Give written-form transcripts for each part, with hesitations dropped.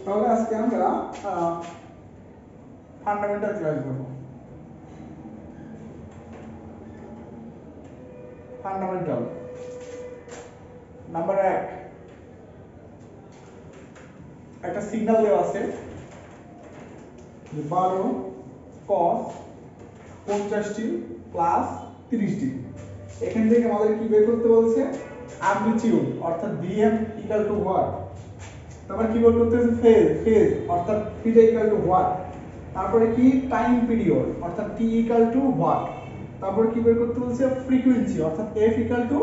তাহলে আজকে আমরা ফান্ডামেন্টাল ক্লাস করব। ফান্ডামেন্টাল নাম্বার 1, একটা সিগন্যাল দেওয়া আছে যে 12 cos 50t প্লাস 30t। এখান থেকে আমাদের কি বের করতে বলছে? অ্যামপ্লিটিউড অর্থাৎ Vm ইকুয়াল টু হোয়াট, তারপর কি বের করতে হচ্ছে? ফেজ অর্থাৎ থিটা ইকুয়াল টু হোয়াট, তারপরে কি টাইম পিরিয়ড অর্থাৎ t ইকুয়াল টু হোয়াট, তারপর কি বের করতে বলছে? ফ্রিকোয়েন্সি অর্থাৎ f ইকুয়াল টু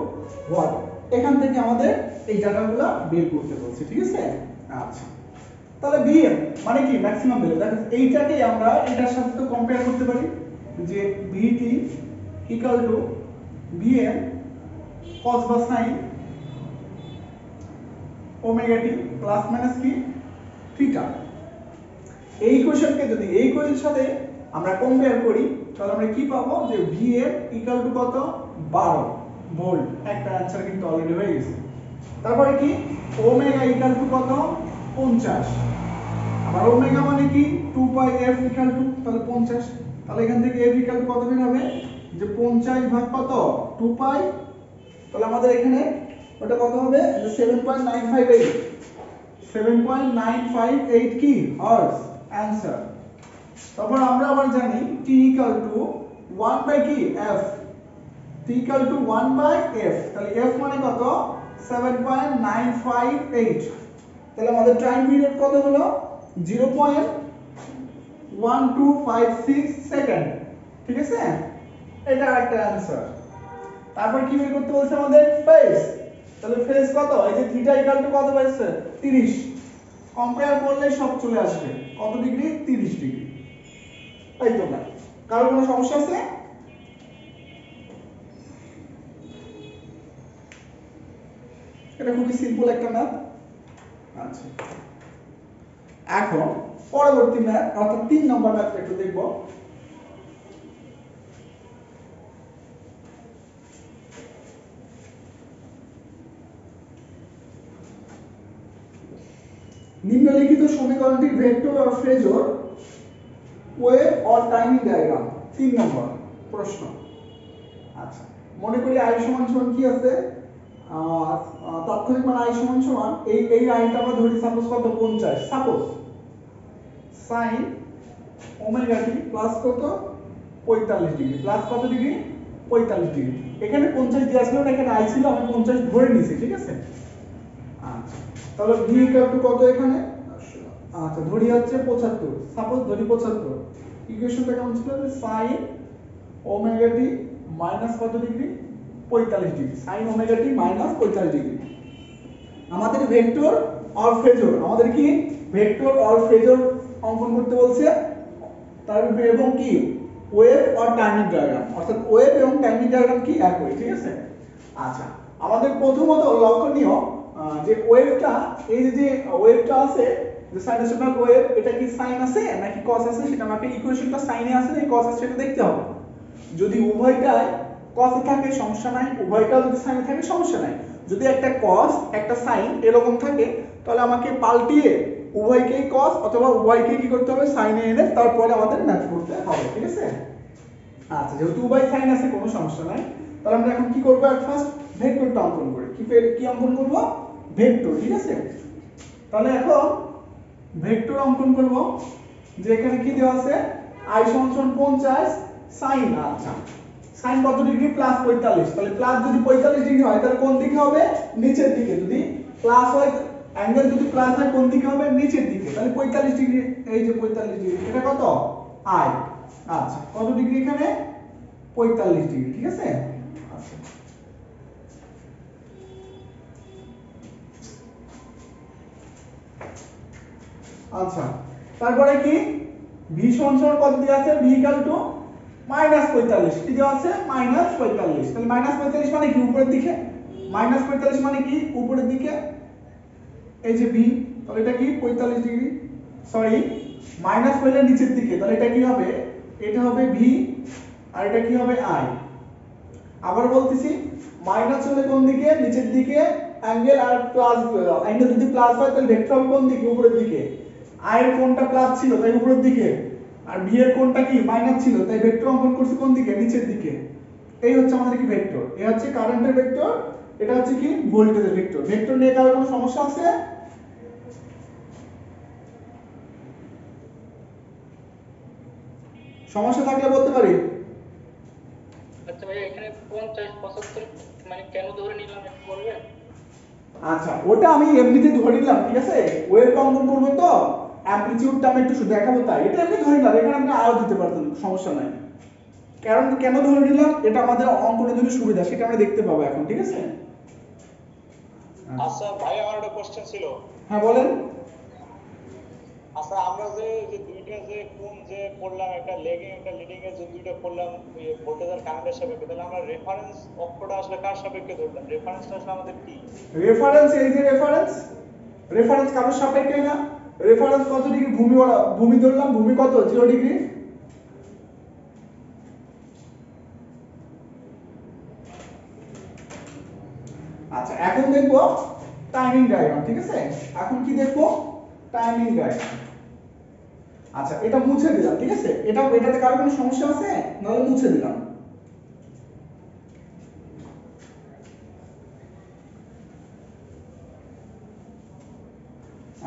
হোয়াট। এখান থেকে আমাদের এই ডাটাগুলো বের করতে বলছে, ঠিক আছে? আচ্ছা, তাহলে Vm মানে কি? Maximum value. দেখো এইটাকে আমরা এটার সাথে তো কম্পেয়ার করতে পারি যে Vt equal to Vm cos বা sin omega t plus minus কি থিটা। এই ইকুয়েশনকে যদি এই ইকুয়েশনের সাথে আমরা কম্পেয়ার করি তাহলে আমরা কি পাবো? যে Vm ইকুয়াল টু কত? 12 ভোল্ট। একটা आंसर কিন্তু অলরেডি হয়ে গেছে। তারপরে কি? ওমেগা ইকুয়াল টু কত? 50। আবার ওমেগা মানে কি? 2 পাই f ইকুয়াল টু, তাহলে 50। তাহলে এখান থেকে f ইকুয়াল টু কত বের হবে? যে 50 ভাগ কত? 2 পাই। তাহলে আমাদের এখানে ওটা কত হবে? যে 7.958 7.958 কি হার্টজ आंसर। তারপর আমরা আবার জানি t ইকুয়াল টু 1 বাই কি f, t equal to 1 by f। তাহলে f মানে কত? 7.958। তাহলে আমাদের টাইম পিরিয়ড কত হলো? 0.1256 সেকেন্ড, ঠিক আছে? এটা একটা आंसर। তারপর কি বের করতে বলছে আমাদের? ফেজ। তাহলে ফেজ কত? এই যে থিটা ইকুয়াল টু কত পাইছে? 30। কম্পেয়ার করলে সব চলে আসবে। কত ডিগ্রি? 30 ডিগ্রি। তাই তো না? কারো কোনো সমস্যা আছে? এটা খুবই সিম্পল একটা ম্যাথ। আচ্ছা, এখন পরবর্তী ম্যাথ অর্থাৎ 3 নম্বর ম্যাথটা একটু দেখব। নিম্নলিখিত সমীকরণটির ভেক্টর আর phasor wave or timing diagram. 3 নম্বর প্রশ্ন। আচ্ছা, মনে করি i সমান কি আছে? তাৎক্ষণিক মান i সমান এই আইটা আমরা ধরি সাপোজ কত? 50। Suppose sin omega t plus কত? 45 ডিগ্রি। প্লাস কত ডিগ্রি? 45 ডিগ্রি। এখানে 50 দেওয়া ছিল না, এখানে i ছিল, আমি 50 ধরে নিয়েছি, ঠিক আছে? আচ্ছা, তাহলে v ইকুয়াল টু কত এখানে? আচ্ছা, ধরি হচ্ছে 75। সাপোজ ধরি 75। ইকুয়েশনটা কেমন ছিল? যে sin ওমেগা টি মাইনাস কত degree? 45 degree. sin omega t minus 45 degree. আমাদের ভেক্টর আর ফেজর, আমাদের কি ভেক্টর আর ফেজর অঙ্কন করতে বলছে। তার এবং কি ওয়েভ আর টাইমিং ডায়াগ্রাম, অর্থাৎ ওয়েভ এবং টাইমিং ডায়াগ্রাম কি একই, ঠিক আছে? আচ্ছা, আমাদের প্রথমত লক্ষণীয় যে ওয়েভটা, এই যে ওয়েভটা আছে যে সাইনোসয়েডাল ওয়েভ, এটা কি সাইন আছে নাকি কস আছে সেটা আমাকে ইকুয়েশনটা সাইনে আছে নাকি কস আছে সেটা দেখতে হবে। যদি উভয়টাই কসে থাকে সমস্যা নাই, উভয়টা যদি সাইনে থাকে সমস্যা নাই। যদি একটা কস একটা সাইন এরকম থাকে তাহলে আমাকে পাল্টিয়ে উভয়কেই কস অথবা উভয়কে কি করতে হবে? সাইনে এনে তারপরে আমাদের ম্যাথ করতে হবে, ঠিক আছে? আচ্ছা, যেহেতু উভয় সাইন আছে কোনো সমস্যা নাই, তাহলে আমরা এখন কি করব? এট ফার্স্ট ভেক্টরটা অঙ্কন করি। কি অঙ্কন করব? ভেক্টর, ঠিক আছে? তাহলে এখন ভেক্টর অঙ্কন করব। যে এখানে কি দেওয়া আছে? i সমান 50 sin। আচ্ছা, sin কত ডিগ্রি? প্লাস 45। তাহলে প্লাস যদি 45 ডিগ্রি হয় তাহলে কোন দিকে হবে? নিচের দিকে। যদি প্লাস হয়, অ্যাঙ্গেল যদি প্লাস হয় কোন দিকে হবে? নিচের দিকে। তাহলে 45 ডিগ্রি, এই যে 45 ডিগ্রি, এটা কত? i। আচ্ছা, কত ডিগ্রি এখানে? 45 ডিগ্রি, ঠিক আছে? আচ্ছা, আচ্ছা, তারপরে কি v সমান কত দেওয়া আছে? v equal to -45। কি দেওয়া আছে? -45। তাহলে -45 মানে কি? উপরের দিকে। -45 মানে কি? উপরের দিকে। এই যে v, তাহলে এটা কি? 45 ডিগ্রি। সরি, মাইনাস হলে নিচের দিকে, তাহলে এটা কি হবে? এটা হবে v আর এটা কি হবে? i। আবার বলতেছি, মাইনাস হলে কোন দিকে? নিচের দিকে অ্যাঙ্গেল, আর প্লাস অ্যাঙ্গেল যদি প্লাস হয় তাহলে ভেক্টর হবে কোন দিকে? উপরের দিকে। আই এর কোণটা প্লাস ছিল তাই উপরের দিকে, আর বি এর কোণটা কি মাইনাস ছিল তাই ভেক্টর অঙ্কন করছি কোন দিকে, নিচের দিকে। এই হচ্ছে আমাদের কি ভেক্টর, এই হচ্ছে কারেন্টের ভেক্টর, এটা হচ্ছে কি ভোল্টেজের ভেক্টর। ভেক্টর নিয়ে কারো কোনো সমস্যা আছে? সমস্যা থাকলে বলতে পারি। আচ্ছা ভাই, এখানে 50 75 মানে কেন ধরে নিলাম একটু বলবেন? আচ্ছা, ওটা আমি এমনিতে ধরে নিলাম, ঠিক আছে। ওয়েভ অঙ্কন করবো তো অ্যামপ্লিটিউডটা আমি একটু শুধু দেখাবো তাই এটা এমনি ধরে নিলাম, এখানে আপনি আরো দিতে পারতেন, সমস্যা নাই। কারণ কেন ধরে নিলাম, এটা আমাদের অঙ্কনের জন্য সুবিধা, সেটা আমরা দেখতে পাবো এখন, ঠিক আছে। আচ্ছা ভাই, আমার একটা কোশ্চেন ছিল। হ্যাঁ বলেন। আচ্ছা, আমরা যে যে দুইটা যে কোণ যে পড়লাম, একটা লেগিং একটা লিডিং এর যে দুইটা পড়লাম ভোল্টেজ আর কারেন্টের সাপেক্ষে, তাহলে আমরা রেফারেন্স অক্ষটা আসলে কার সাপেক্ষে ধরলাম? রেফারেন্সটা আসলে আমাদের কি? রেফারেন্স, এই যে রেফারেন্স, রেফারেন্স কারোর সাপেক্ষে না। রেফারেন্স কত ডিগ্রি, ভূমি ধরলাম, ভূমি কত 0 ডিগ্রি। আচ্ছা, এখন দেখবো টাইমিং ডায়াগ্রাম, ঠিক আছে। এখন কি দেখবো, টাইমিং ডায়াগ্রাম। আচ্ছা, এটা মুছে দিলাম, ঠিক আছে। এটাতে কারো কোনো সমস্যা আছে? নাহলে মুছে দিলাম।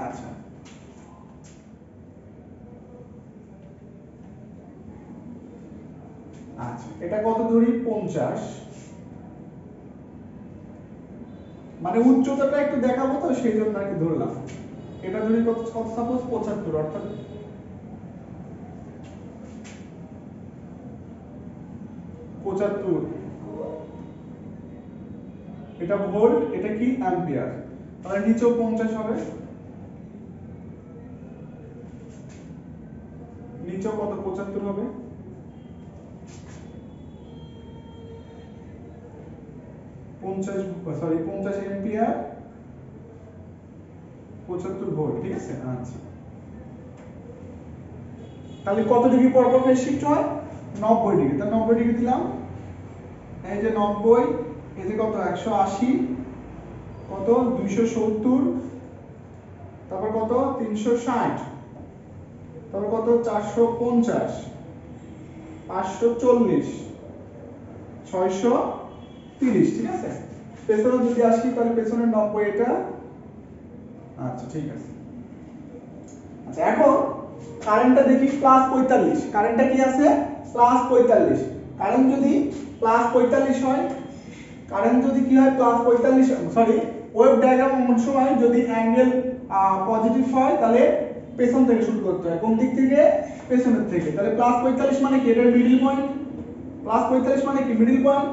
আচ্ছা, আচ্ছা এটা কত ধরি, 50, মানে উচ্চতাটা একটু দেখাবো তো সেই জন্য আর কি ধরলাম। এটা ধরি কত, সাপোজ 75, অর্থাৎ 75, এটা ভোল্ট, এটা কি অ্যাম্পিয়ার, তাহলে নিচেও 50 হবে, নিচেও কত 75 হবে। 50 এম্পিয়ার, 75 ভোল্ট, ঠিক আছে। আচ্ছা, তাহলে কত ডিগ্রি পর পর ফেজ শিফট হয়, 90 ডিগ্রি। তাহলে 90 ডিগ্রি দিলাম, এই যে 90, এই যে কত 180, কত 270, তারপর কত 360, তারপর কত 450, 540, 630, ঠিক আছে। পেছনে যদি আসি তাহলে পেছনের 90 এটা। আচ্ছা ঠিক আছে। আচ্ছা, এখন কারেন্টটা দেখি +45, কারেন্টটা কি আছে +45। কারেন্ট যদি +45 হয়, কারেন্ট যদি কি হয় +45, সরি, ওয়েভ ডায়াগ্রাম অঙ্কনের সময় যদি অ্যাঙ্গেল পজিটিভ হয় তাহলে পেছন থেকে শুরু করতে হয়, কোন দিক থেকে, পেছনের থেকে। তাহলে +45 মানে কি, এটা মিডল পয়েন্ট। +45 মানে কি মিডল পয়েন্ট।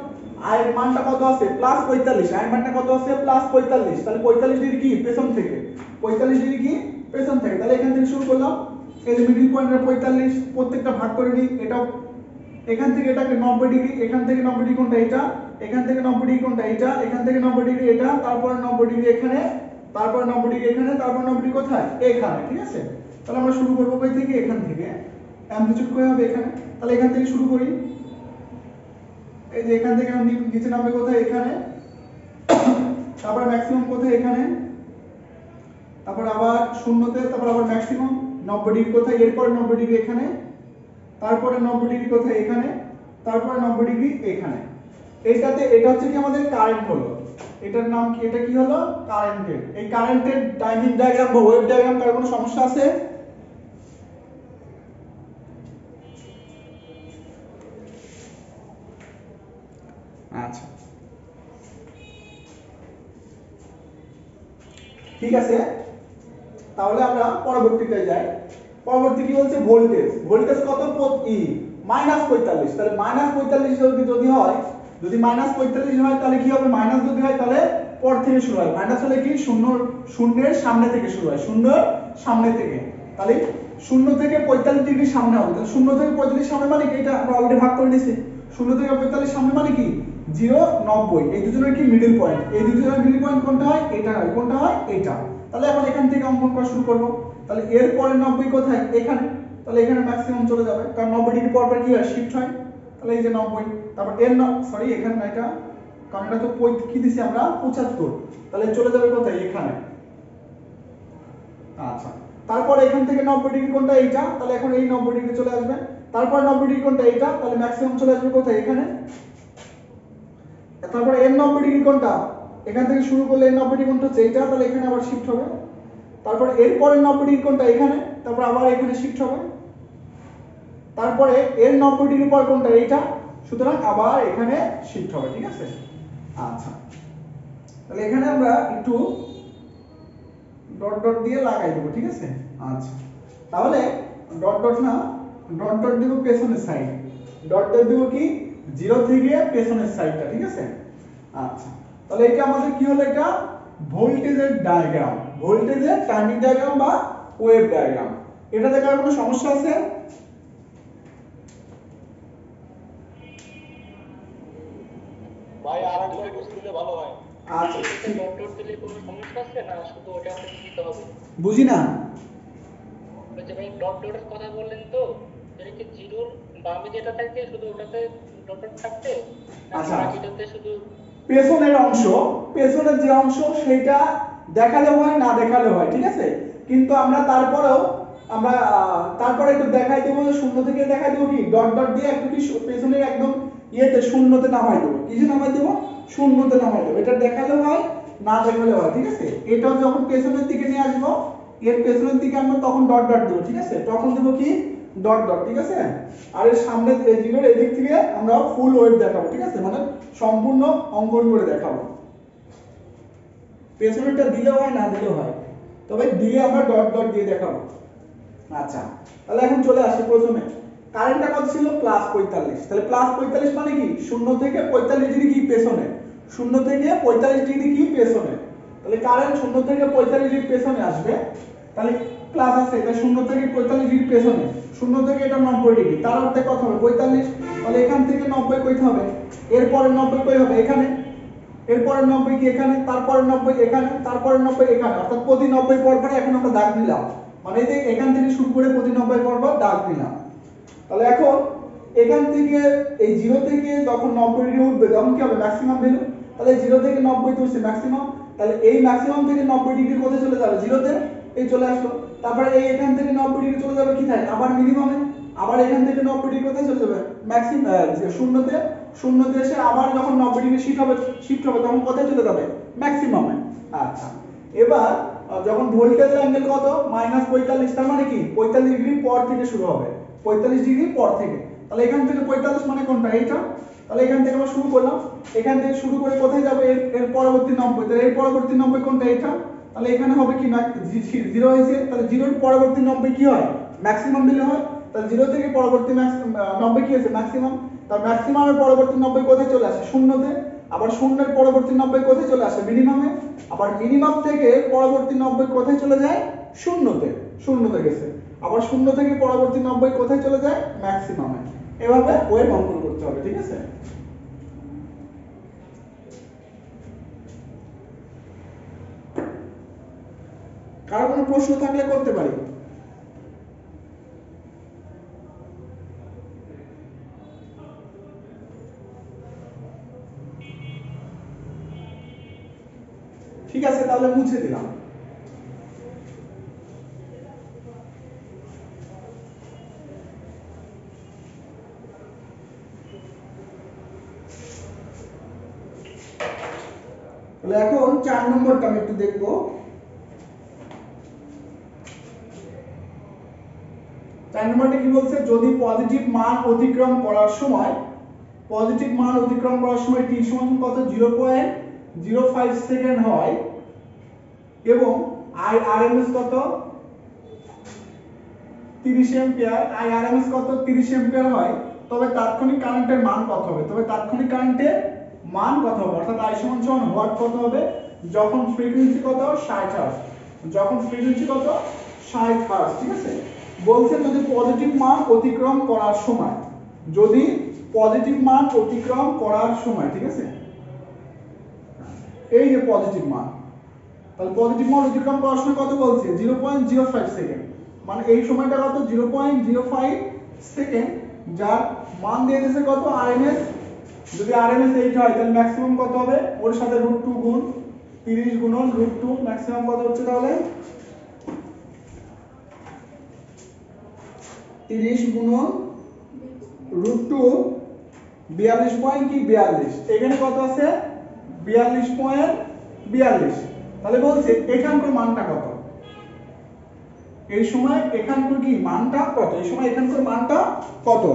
আর এর মানটা কত আছে +45, আর মানটা কত আছে +45, তাহলে 45 ডিগ্রি কি পেছন থেকে, 45 ডিগ্রি কি পেছন থেকে। তাহলে এখান থেকে শুরু করলাম, এই যে মিডল পয়েন্টের 45, প্রত্যেকটা ভাগ করে নিই। এটা এখান থেকে এটাকে 90 ডিগ্রি, এখান থেকে 90 ডিগ্রি কোনটা এটা, এখান থেকে 90 ডিগ্রি কোনটা এটা, এখান থেকে 90 ডিগ্রি এটা, তারপর 90 ডিগ্রি এখানে, তারপর 90 ডিগ্রি এখানে, তারপর 90 ডিগ্রি কোথায়, এখানে, ঠিক আছে। তাহলে আমরা শুরু করব কই থেকে, এখান থেকে। অ্যামপ্লিটিউড কই হবে এখানে, তাহলে এখান থেকে শুরু করি। এই যে এখান থেকে আমি নিচে নামবে কোথায়, এখানে, তারপর ম্যাক্সিমাম কোথায়, এখানে, তারপর আবার শূন্যতে, তারপর আবার ম্যাক্সিমাম 90 ডিগ্রি কোথায়, এরপর 90 ডিগ্রি এখানে, তারপরে 90 ডিগ্রি কোথায়, এখানে, তারপরে 90 ডিগ্রি এখানে। এইটাতে এটা হচ্ছে কি আমাদের কারেন্ট হলো, এটার নাম কি, এটা কি হলো কারেন্টের। এই কারেন্টের টাইমিং ডায়াগ্রাম বা ওয়েভ ডায়াগ্রাম কার কোনো সমস্যা আছে? আচ্ছা ঠিক আছে, তাহলে আমরা পরবর্তীতে যাই। পরবর্তী কি বলছে, ভোল্টেজ। ভোল্টেজ কত, -45। তাহলে -45 যদি হয়, যদি -45 হয় তাহলে কি হবে, মাইনাস যদি হয় তাহলে পর থেকে শুরু হয়। মাইনাস হলে কি শূন্যের সামনে থেকে শুরু হয়, শূন্যের সামনে থেকে। তাহলে 0 থেকে 45 ডিগ্রি সামনে হবে। তাহলে 0 থেকে 45 সামনে মানে কি, এটা আমরা অলরেডি ভাগ করে নিয়েছি। 0 থেকে 45 সামনে মানে কি 0, 90। এই দুজনের কি মিডল পয়েন্ট, এই দুজনের মিডল পয়েন্ট কোনটা হয়, এটা হয়, কোনটা হয়, এটা। তাহলে এখন এখান থেকে অঙ্কন করা শুরু করব। তাহলে এর পরে 90 কোথায়, এখানে। তাহলে এখানে ম্যাক্সিমাম চলে যাবে, কারণ 90 ডিগ্রি পর পর কি হয়, শিফট হয়। তাহলে এই যে 90, তারপর এর সরি এখানে না, এটা কারণ এটা তো কি দিছি আমরা 75, তাহলে চলে যাবে কোথায়, এখানে। আচ্ছা, তারপর এখান থেকে 90 ডিগ্রি কোণটা এইটা, তাহলে এখন এই 90 ডিগ্রি চলে আসবে। তারপর 90 ডিগ্রি কোণটা এইটা, তাহলে ম্যাক্সিমাম চলে আসবে কোথায়? এখানে। তারপর এর 90 ডিগ্রি কোণটা এখান থেকে শুরু করলে এর 90 ডিগ্রি কোণটা হচ্ছে এইটা, তাহলে এখানে আবার শিফট হবে। তারপর এর পরের 90 ডিগ্রি কোণটা এখানে, তারপর আবার এখানে শিফট হবে। তারপরে এর 90 ডিগ্রি পর কোণটা এইটা, সুতরাং আবার এখানে শিফট হবে, ঠিক আছে? আচ্ছা, তাহলে এখানে আমরা একটু ডট ডট দিয়ে লাগাই দেব, ঠিক আছে? আচ্ছা, তাহলে ডট ডট না, ডট ডট দেব পেছনের সাইড, ডট ডট দেব কি 0 থেকে পেছনের সাইডটা, ঠিক আছে? আচ্ছা, তাহলে এটা আমাদের কি হলো? এটা ভোল্টেজের ডায়াগ্রাম, ভোল্টেজের টাইমিং ডায়াগ্রাম বা ওয়েভ ডায়াগ্রাম। এটা দেখার কোনো সমস্যা আছে? ভাই আরেকবার বুঝতে দিলে ভালো হয়। আচ্ছা, এটাতে ডট ডট দিলে কোনো সমস্যা আছে না, শুধু ওটাতে দিতে হবে? বুঝি না। বলছে ভাই ডট ডটের কথা বললেন তো, এটা কি জিরোর বামে যেটা থাকে শুধু ওটাতে ডট ডট থাকবে, আচ্ছা। বাকিটাতে শুধু পেছনের অংশ, পেছনের যে অংশ সেটা দেখালে হয় না দেখালে হয়, ঠিক আছে? কিন্তু আমরা তারপরেও আমরা তারপরে একটু দেখাই দেবো যে শূন্য থেকে দেখাই দেবো কি ডট ডট দিয়ে একটু কি পেছনের একদম ইয়েতে শূন্যতে নামাই দেবো। কিসে নামাই দেবো? শূন্যতে নামাই দেবো। এটা দেখালে হয় না দেখালে হয়, ঠিক আছে? এটাও যখন পেছনের দিকে নিয়ে আসবো, এর পেছনের দিকে আমরা তখন ডট ডট দেবো, ঠিক আছে? তখন দেবো কি ডট ডট, ঠিক আছে? আর এর সামনে জিরোর এদিক থেকে আমরা ফুল ওয়েভ দেখাবো, ঠিক আছে? মানে সম্পূর্ণ অঙ্কন করে দেখাবো। পেছনেরটা দিলে হয় না দিলে হয়, তবে দিলে আমরা ডট ডট দিয়ে দেখাবো। আচ্ছা, তাহলে এখন চলে আসি প্রথমে কারেন্টটা কত ছিল? +45। তাহলে +45 মানে কি? 0 থেকে 45 ডিগ্রি কি পেছনে, 0 থেকে 45 ডিগ্রি কি পেছনে। তাহলে কারেন্ট 0 থেকে 45 ডিগ্রি পেছনে আসবে, তাহলে প্লাস আছে, তাই 0 থেকে 45 ডিগ্রি পেছনে, 0 থেকে এটা 90 ডিগ্রি, তার অর্থে কত হবে? 45। তাহলে এখান থেকে 90 কইতে হবে, এরপরে 90 কই হবে? এখানে। এরপরের 90 কি এখানে, তারপরের 90 এখানে, তারপরের 90 এখানে, অর্থাৎ প্রতি 90 পর পরে এখন আমরা দাগ দিলাম, মানে এই যে এখান থেকে শুরু করে প্রতি 90 পর পর দাগ দিলাম। তাহলে এখন এখান থেকে এই 0 থেকে যখন 90 ডিগ্রি উঠবে তখন কি হবে? Maximum value. তাহলে 0 থেকে 90 তো হচ্ছে ম্যাক্সিমাম, তাহলে এই ম্যাক্সিমাম থেকে 90 ডিগ্রি কোথায় চলে যাবে? 0 তে, এই চলে আসলো। তারপরে এই এখান থেকে 90 ডিগ্রি চলে যাবে কোথায়? আবার মিনিমামে। আবার এখান থেকে 90 ডিগ্রি কোথায় চলে যাবে? ম্যাক্সিমাম 0 তে, 0 তে এসে আবার যখন 90 ডিগ্রি শিফট হবে তখন কোথায় চলে যাবে? ম্যাক্সিমামে। আচ্ছা, এবার যখন ভোল্টেজের অ্যাঙ্গেল কত? -45, তার মানে কি 45 ডিগ্রি পর থেকে শুরু হবে, 45 ডিগ্রি পর থেকে। তাহলে এখান থেকে 45 মানে কোনটা? এইটা। তাহলে এখান থেকে আমরা শুরু করলাম, এখান থেকে শুরু করে কোথায় যাবে? এর পরবর্তী 90, তাহলে এর পরবর্তী 90 কোনটা? এইটা। তাহলে এখানে হবে কি 0 হয়েছে, তাহলে 0 এর পরবর্তী 90 কি হয়? ম্যাক্সিমাম দিলে হয়। তাহলে 0 থেকে পরবর্তী 90 কি হয়েছে? ম্যাক্সিমাম। তার ম্যাক্সিমামের পরবর্তী 90 কোথায় চলে আসে? 0 তে। আবার 0 এর পরবর্তী 90 কোথায় চলে আসে? মিনিমামে। আবার মিনিমাম থেকে পরবর্তী 90 কোথায় চলে যায়? 0 তে, 0 তে গেছে। আবার 0 থেকে পরবর্তী 90 কোথায় চলে যায়? ম্যাক্সিমামে। এভাবে ওয়েভ অঙ্কন করতে হবে, ঠিক আছে? কারো কোনো প্রশ্ন থাকলে করতে পারি। ঠিক আছে, তাহলে মুছে দিলাম। তাহলে এখন 4 নম্বরটা আমি একটু দেখব। 4 নম্বরটা কি বলছে? যদি পজিটিভ মান অতিক্রম করার সময়, পজিটিভ মান অতিক্রম করার সময় t সমান কত? 0.05 সেকেন্ড হয় এবং IRMS কত? 30 অ্যাম্পিয়ার। IRMS কত? 30 অ্যাম্পিয়ার হয়, তবে তাৎক্ষণিক কারেন্টের মান কত হবে? তবে তাৎক্ষণিক কারেন্টের মান কত হবে? অর্থাৎ I সমান ওয়াট কত হবে? যখন ফ্রিকোয়েন্সি কত? 60 হার্টজ। যখন ফ্রিকোয়েন্সি কত? 60 হার্টজ, ঠিক আছে? বলছে যদি পজিটিভ মান অতিক্রম করার সময়, যদি পজিটিভ মান অতিক্রম করার সময়, ঠিক আছে? এই যে পজিটিভ মান, তাহলে পজিটিভ মান অতিক্রম করার সময় কত বলছে? 0.05 সেকেন্ড, মানে এই সময়টা কত? 0.05 সেকেন্ড, যার মান দিয়ে দিয়েছে কত? আরএমএস। যদি আরএমএস 8 হয় তাহলে ম্যাক্সিমাম কত হবে? ওর সাথে √2 গুণ 30 গুণন √2, ম্যাক্সিমাম কত হচ্ছে তাহলে? 30 গুণন √2 42 পয়েন্ট কি 42, এখানে কত আছে 42.42। তাহলে বলছে এখানকার মানটা কত, এই সময় এখানকার কি মানটা কত, এই সময় এখানকার মানটা কত।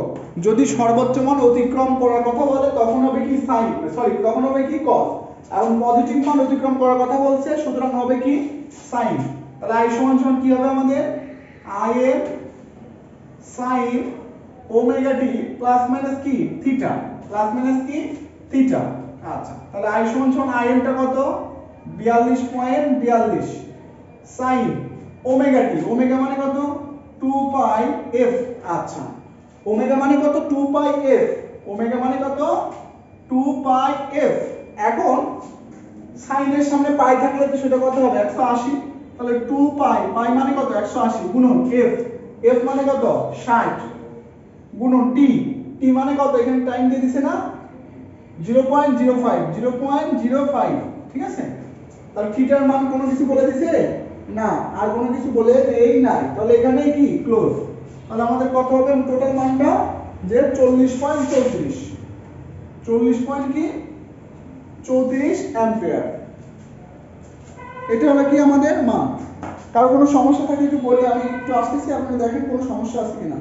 যদি সর্বোচ্চ মান অতিক্রম করার কথা বলে তখন হবে কি সাইন, সরি তখন হবে কি কস, এবং পজিটিভ মান অতিক্রম করার কথা বলছে সুতরাং হবে কি সাইন। তাহলে i সমান সমান কি হবে আমাদের i এর sine omega t plus minus কি থিটা, প্লাস মাইনাস কি থিটা। আচ্ছা তাহলে i সমান সমান i এর টা কত 42.42 সাইন ওমেগা টি, ওমেগা মানে কত 2 পাই f। আচ্ছা ওমেগা মানে কত 2 পাই f, ওমেগা মানে কত 2 পাই f। এখন সাইনের সামনে পাই থাকলে তো সেটা কত হবে 180, তাহলে 2 পাই, পাই মানে কত 180 গুণন f, f মানে কত 60 গুণন t, t মানে কত এখানে টাইম দিয়ে দিছে না 0.05, 0.05 ঠিক আছে। তাহলে থিটার মান কোনো কিছু বলে দিছে না, আর কোনো কিছু বলে দেই নাই, তাহলে এখানেই কি ক্লোজ। তাহলে আমাদের কত হবে টোটাল মানটা যে 40.34, 40 পয়েন্ট কি 34 অ্যাম্পিয়ার। এটা হলো কি আমাদের মান। কারো কোনো সমস্যা থাকলে একটু বলে, আমি একটু আসতেছি, আপনি দেখেন কোনো সমস্যা আছে কিনা।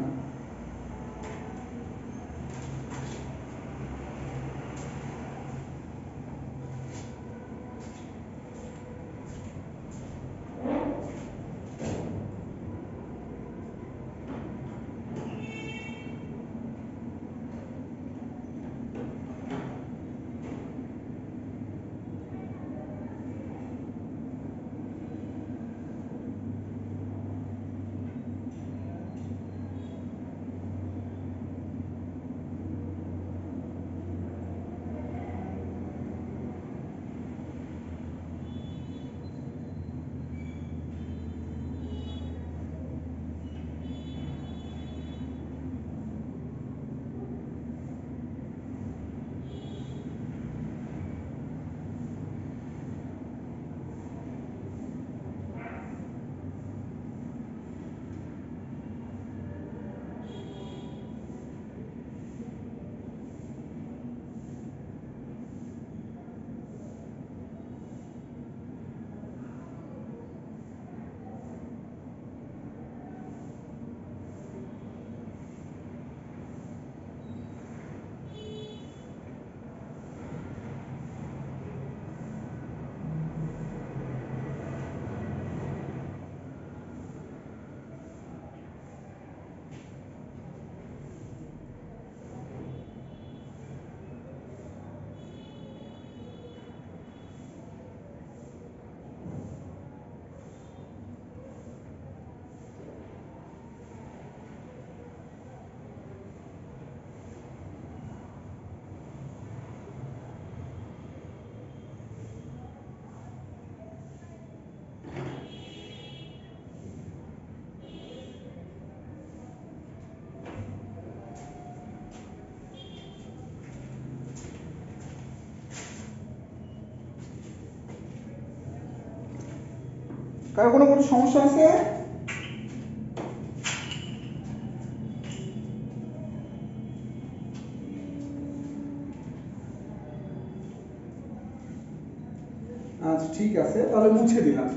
কারো কোনো সমস্যা আছে? আচ্ছা ঠিক আছে, তাহলে মুছে দিলাম।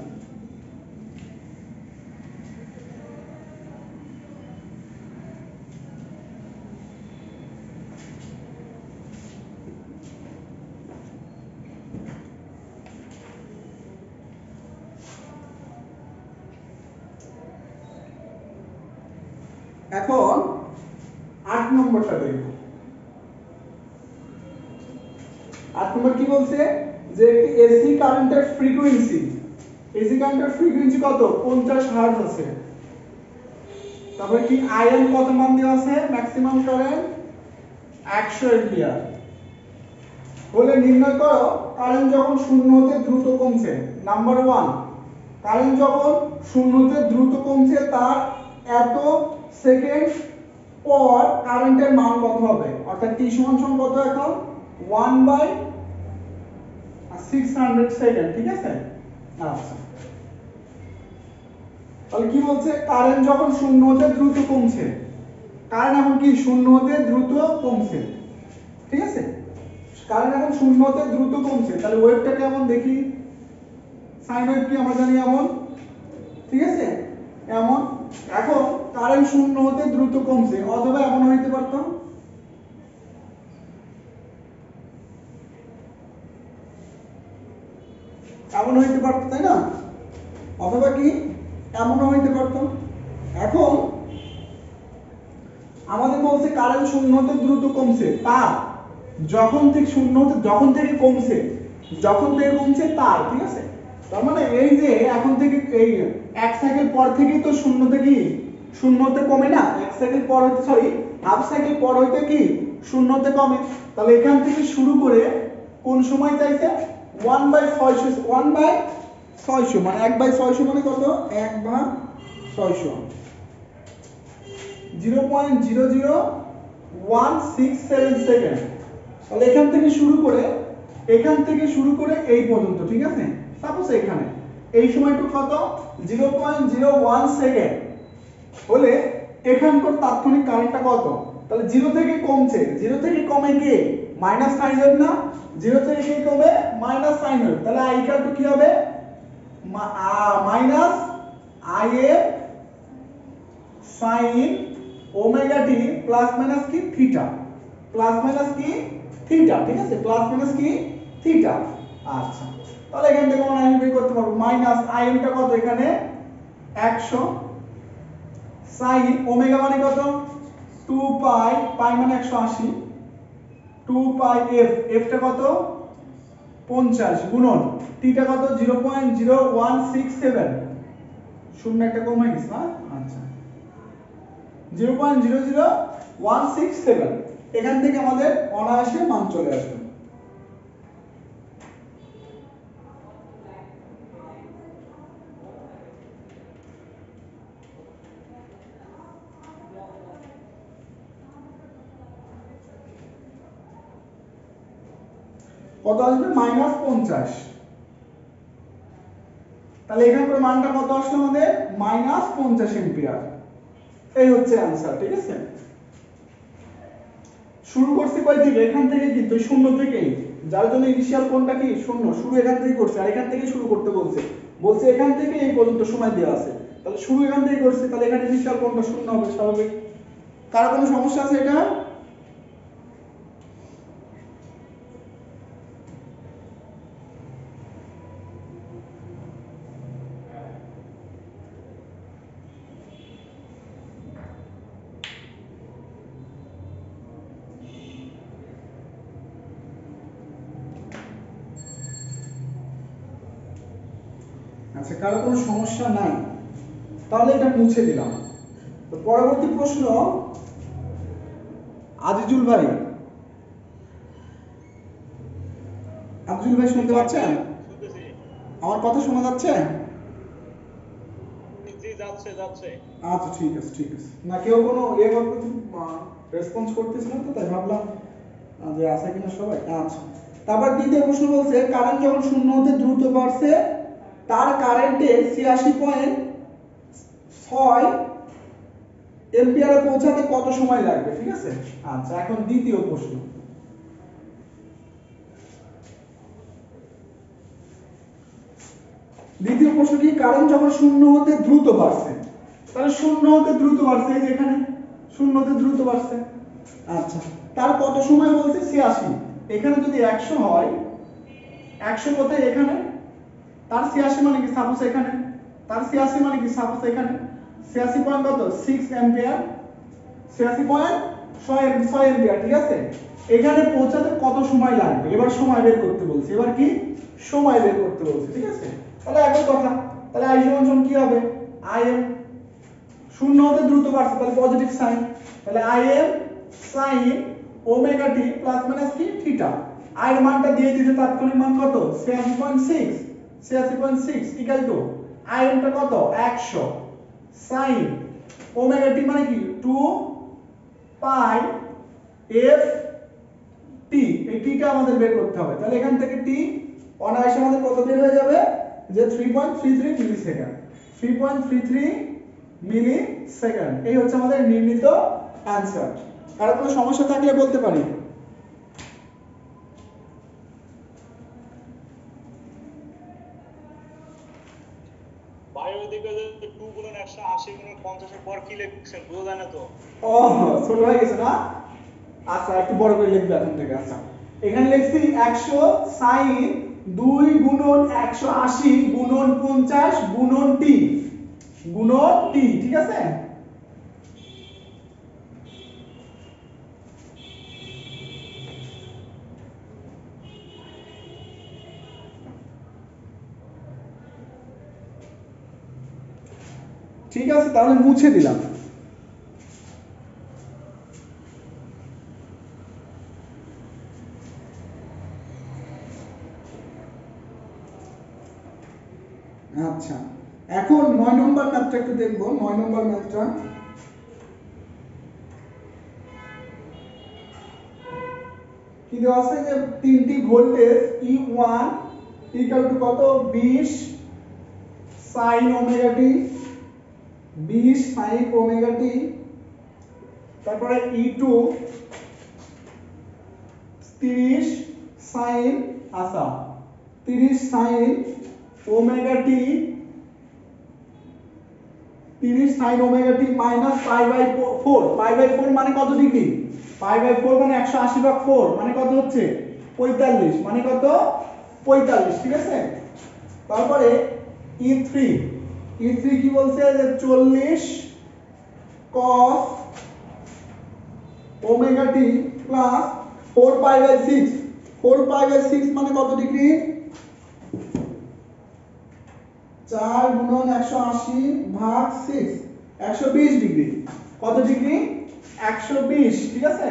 এখন 8 নম্বরটা দেখব। 8 নম্বর কি বলছে যে এসি কারেন্টের ফ্রিকোয়েন্সি, এসি কারেন্টের ফ্রিকোয়েন্সি কত 50 হার্টজ আছে। তারপরে কি আইএম কত মান দেওয়া আছে, ম্যাক্সিমাম কারেন্ট 100 এম্পিয়ার। বলে নির্ণয় করো কারেন্ট যখন শূন্য হতে দ্রুত কমছে। নাম্বার 1, কারেন্ট যখন শূন্য হতে দ্রুত কমছে তার এত সেকেন্ড পর কারেন্টের মান কত হবে, অর্থাৎ t সমান সমান কত এখন 1/600 সেকেন্ড, ঠিক আছে। আচ্ছা তাহলে কি বলছে কারেন্ট যখন শূন্য হতে দ্রুত কমছে, কারণ এখন কি শূন্য হতে দ্রুত কমছে, ঠিক আছে, কারণ এখন শূন্য হতে দ্রুত কমছে, তাহলে ওয়েভটা কেমন দেখি, সাইন ওয়েভ কি আমরা জানি এমন, ঠিক আছে, এমন। এখন কারেন্ট শূন্য হতে দ্রুত কমছে, অথবা এমন হইতে পারতো, এমন হইতে পারতো, তাই না, অথবা কি এমনও হইতে পারতো। এখন আমাদের বলছে কারেন্ট শূন্য হতে দ্রুত কমছে, তার যখন থেকে শূন্য হতে যখন থেকে কমছে তার, ঠিক আছে, তার মানে এই যে এখন থেকে এই 1 সেকেন্ড পর থেকেই তো শূন্য হতে কমে না, 1 সেকেন্ড পর হইতে সরি হাফ সেকেন্ড পর হইতে কি শূন্য হতে কমে, তাহলে এখান থেকে শুরু করে কোন সময় চাইছে 1/600 মানে 1/600 মানে কত, 1/600 0.00167 সেকেন্ড। তাহলে এখান থেকে শুরু করে এই পর্যন্ত, ঠিক আছে, সাপোজ এখানে এই সময়টুকু কত 0.01 সেকেন্ড হলে এখানকার তাৎক্ষণিক কারেন্টটা কত, তাহলে 0 থেকে কমছে, 0 থেকে কমে কি মাইনাস সাইন ওয়েভ না, 0 থেকে কি কমে মাইনাস সাইন ওয়েভ, তাহলে I ইকুয়াল টু কি হবে minus IF sin omega t plus minus কি থিটা, প্লাস মাইনাস কি থিটা, ঠিক আছে, প্লাস মাইনাস কি থিটা। আচ্ছা, তাহলে এখান থেকে আমরা বের করতে পারবো মাইনাস IM টা কত এখানে 100 sin ওমেগা মানে কত 2 পাই, পাই মানে 180, 2 পাই f টা কত 50 গুণন থিটা কত 0.0167, শূন্য একটা কম হয়ে গেছে না, আচ্ছা 0.00167, এখান থেকে আমাদের অনায়াসে মান চলে আসবে। কত আসবে -50, তাহলে এখানকার মানটা কত আসলো আমাদের -50 এম্পিয়ার, এই হচ্ছে आंसर, ঠিক আছে। শুরু করছি কই থেকে, এখান থেকে কিন্তু শূন্য থেকেই, যার জন্য ইনিশিয়াল কোণটা কি শূন্য, শুরু এখান থেকে করছে, আর এখান থেকে শুরু করতে বলছে এখান থেকে এই পর্যন্ত সময় দেওয়া আছে, তাহলে শুরু এখান থেকে করছে, তাহলে এখানে ইনিশিয়াল কোণটা শূন্য হবে স্বাভাবিক। কার কোনো সমস্যা আছে এটা? আচ্ছা, কারো কোনো সমস্যা নাই, তাহলে এটা মুছে দিলাম। তো পরবর্তী প্রশ্ন আজিজুল ভাই, শুনতে পাচ্ছেন? আমার কথা শোনা যাচ্ছে? জি যাচ্ছে। আচ্ছা ঠিক আছে, না কেউ কোনো রেসপন্স করতেছ না, তো তাই ভাবলাম যে আছে কিনা সবাই। আচ্ছা, তারপর দ্বিতীয় প্রশ্ন বলছে কারেন্ট যখন শূন্য হতে দ্রুত বাড়ছে তার কারেন্টে 86.6 এম্পিয়ারে পৌঁছাতে কত সময় লাগবে, ঠিক আছে। আচ্ছা, এখন দ্বিতীয় প্রশ্ন, কি কারেন্ট যখন শূন্য হতে দ্রুত বাড়ছে, তাহলে শূন্য হতে দ্রুত বাড়ছে, এই যে এখানে শূন্য হতে দ্রুত বাড়ছে, আচ্ছা তার কত সময় বলছে 86, এখানে যদি 100 হয়, 100 কোথায় এখানে, তার 86 মানে কি সাপোজ এখানে, তার 86 মানে কি সাপোজ এখানে 86 পয়েন্ট কত 6 অ্যাম্পিয়ার, 86.6 অ্যাম্পিয়ার, ঠিক আছে। এখানে পৌঁছাতে কত সময় লাগবে, এবার সময় বের করতে বলছে, ঠিক আছে। তাহলে একই কথা, তাহলে I সমান কি হবে, Im শূন্য হতে দ্রুত বাড়ছে, তাহলে পজিটিভ সাইন, তাহলে Im sin omega t plus minus কি থিটা, I এর মানটা দিয়ে দিতে তাৎক্ষণিক মান কত 86.6 ইকুয়াল টু Im টা কত 100 sin ওমেগা টি মানে কি 2 পাই f t, এই t টা আমাদের বের করতে হবে, তাহলে এখান থেকে t অনায়াসে আমাদের কত বের হয়ে যাবে যে 3.33 মিলি সেকেন্ড, এই হচ্ছে আমাদের নির্ণীত অ্যান্সার। কারো কোনো সমস্যা থাকলে বলতে পারি। ভাই ওইদিকে যে 2 গুণন 180 গুণন 50 এর পর কি লিখছেন বোঝা যায় না তো। ও ছোট হয়ে গেছে না? আচ্ছা একটু বড় করে লিখবে এখন থেকে। আচ্ছা এখানে লিখছি 100 sin 2 গুণন 180 গুণন 50 গুণন t গুণন t, ঠিক আছে? ঠিক আছে, তাহলে মুছে দিলাম। আচ্ছা এখন 9 নম্বর ম্যাথটা একটু দেখবো। 9 নম্বর ম্যাথটা কি দেওয়া আছে যে তিনটি ভোল্টেজ E1 ইকুয়াল টু কত 20 sin omega t 20 sin omega t, তারপরে E2 30 sin আচ্ছা 30 sin omega t 30 sin omega t মাইনাস পাই বাই 4। পাই বাই 4 মানে কত ডিগ্রি? পাই বাই 4 মানে 180 ভাগ 4 মানে কত হচ্ছে 45, মানে কত 45, ঠিক আছে? তারপরে E3 কি বলছে যে 40 cos omega t plus 4 pi by 6। 4 pi by 6 মানে কত ডিগ্রি? 4 গুণন 180 ভাগ 6 120 ডিগ্রি। কত ডিগ্রি? 120, ঠিক আছে?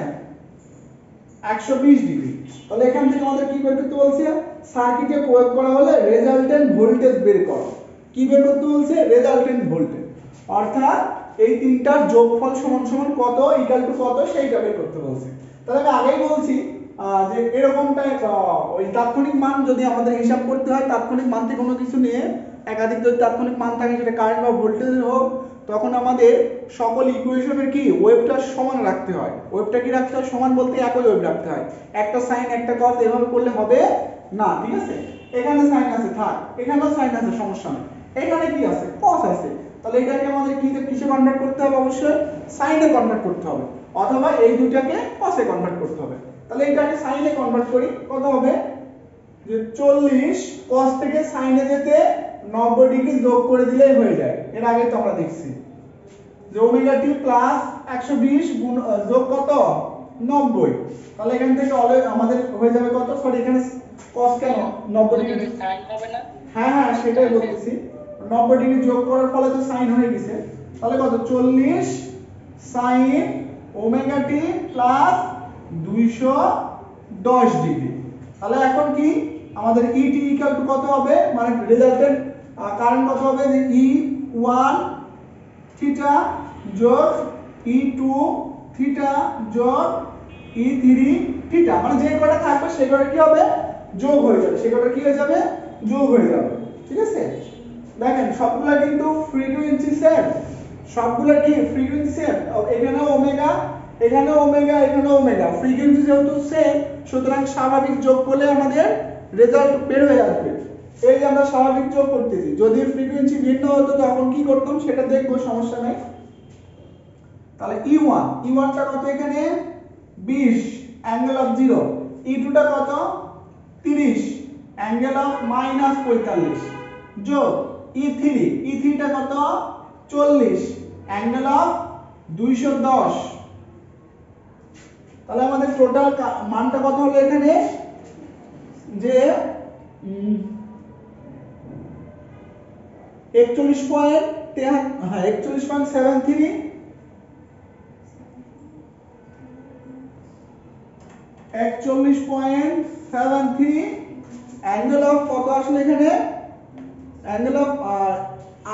120 ডিগ্রি। তাহলে এখান থেকে আমাদের কি বের করতে বলছে? সার্কিটে প্রয়োগ করা হলে রেজাল্টেন্ট ভোল্টেজ বের করো। কি বের করতে বলছে? রেজাল্টেন্ট ভোল্টেজ, অর্থাৎ এই তিনটার যোগফল সমান সমান কত ইকুয়াল টু কত সেইটা বের করতে বলছে। তাহলে আমি আগেই বলছি যে এরকমটা ওই তাৎক্ষণিক মান যদি আমাদের হিসাব করতে হয়, তাৎক্ষণিক মান থেকে কোনো কিছু নিয়ে একাধিক যদি তাৎক্ষণিক মান থাকে সেটা কারেন্ট বা ভোল্টেজের হোক, তখন আমাদের সকল ইকুয়েশনের কি ওয়েভটা সমান রাখতে হয়। ওয়েভটা কি রাখতে হয়? সমান বলতে একই ওয়েভ রাখতে হয়। একটা সাইন একটা কস এভাবে করলে হবে না, ঠিক আছে? এখানে সাইন আছে থাক, এখানেও সাইন আছে সমস্যা নেই, এখানে কি আছে কস আছে, তাহলে এটাকে আমাদের কিসে কনভার্ট করতে হবে? অবশ্যই সাইনে কনভার্ট করতে হবে, অথবা এই দুটাকে কসে কনভার্ট করতে হবে। তাহলে এটাকে সাইনে কনভার্ট করি, কত হবে যে 40 cos থেকে সাইনে যেতে 90 ডিগ্রি যোগ করে দিলেই হয়ে যায়। এর আগে তো আমরা দেখছি যে ওমেগা t প্লাস 120 গুণ যোগ কত 90। তাহলে এখান থেকে আমাদের হয়ে যাবে কত? সরি এখানে cos কেন 90 ডিগ্রি সাইন হবে না? হ্যাঁ হ্যাঁ সেটাই বলতেছি, 90 ডিগ্রি যোগ করার ফলে তো সাইন হয়ে গেছে। তাহলে কত 40 sin omega t plus 210 degree. তাহলে এখন কি আমাদের ET ইকুয়াল টু কত হবে? মানে রেজাল্টেন্ট কারেন্ট কত হবে? যে E1 থিটা যোগ E2 থিটা যোগ E3 থিটা, মানে যে কটা থাকবে সেই কটা কি হবে? যোগ হয়ে যাবে, সেই কটা কি হয়ে যাবে? যোগ হয়ে যাবে, ঠিক আছে? দেখেন সবগুলা কিন্তু ফ্রিকোয়েন্সি সেম, সবগুলা কি ফ্রিকোয়েন্সি সেম। এখানেও ওমেগা, এখানেও ওমেগা, এখানেও ওমেগা, ফ্রিকোয়েন্সি যেহেতু সেম, সুতরাং স্বাভাবিক যোগ করলে আমাদের রেজাল্ট বের হয়ে আসবে। এই যে আমরা স্বাভাবিক যোগ করতেছি, যদি ফ্রিকোয়েন্সি ভিন্ন হতো তখন কি করতাম সেটা দেখবো, সমস্যা নাই। তাহলে E1 টা কত? এখানে 20 অ্যাঙ্গেল অফ 0। E2 টা কত? 30 অ্যাঙ্গেল অফ -45 যোগ E3 টা কত? 40 অ্যাঙ্গেল অফ 210। তাহলে আমাদের টোটাল মানটা কত হলো এখানে? যে 41.73 অ্যাঙ্গেল অফ কত আসলে এখানে? Angle of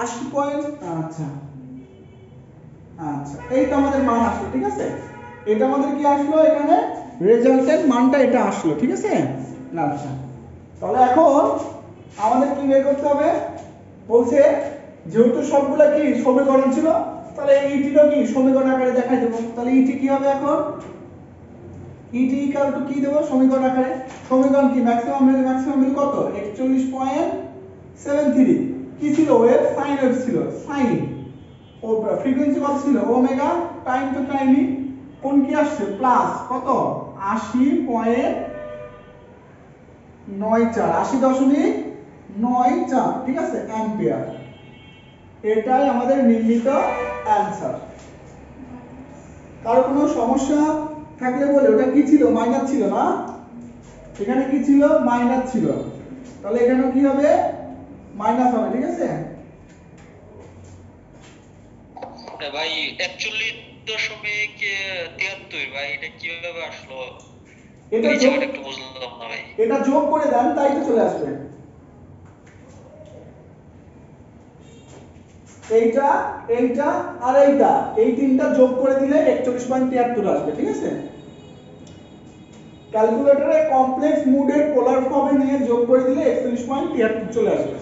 80 point. আচ্ছা আচ্ছা এইটা আমাদের মান আসলো, ঠিক আছে? এটা আমাদের কি আসলো? এখানে রেজাল্টেন্ট মানটা এটা আসলো, ঠিক আছে? আচ্ছা তাহলে এখন আমাদের কি বের করতে হবে? বলছে যেহেতু সবগুলা কি সমীকরণ ছিল, তাহলে ইটিটা কি সমীকরণ আকারে দেখাই দেব। তাহলে ইটি কি হবে এখন, ইটি ইকুয়াল টু কি দেব সমীকরণ আকারে, সমীকরণ কি ম্যাক্সিমাম ভ্যালু কত 41.73 কি ছিল ওয়েভ সাইন ওয়েভ ছিল সাইন ও ফ্রিকোয়েন্সি কত ছিল ওমেগা টাইম টু টাইমই কোন কি আসছে প্লাস কত 80.94 ঠিক আছে অ্যাম্পিয়ার। এটাই আমাদের নির্ণীত অ্যানসার। কারো কোনো সমস্যা থাকলে বলে, ওটা কি ছিল মাইনাস ছিল না, এখানে কি ছিল মাইনাস ছিল, তাহলে এখানেও কি হবে মাইনাস হবে, ঠিক আছে। ভাই 41.73 ভাই এটা কিভাবে আসলো, এটা এই যোগ, জায়গাটা একটু বুঝলাম না ভাই। এটা যোগ করে দেন তাই তো চলে আসবে, এইটা এইটা আর এইটা এই তিনটা যোগ করে দিলে 41.73 আসবে, ঠিক আছে। ক্যালকুলেটরে কমপ্লেক্স মোডের পোলার ফর্মে নিয়ে যোগ করে দিলে 41.73 চলে আসবে।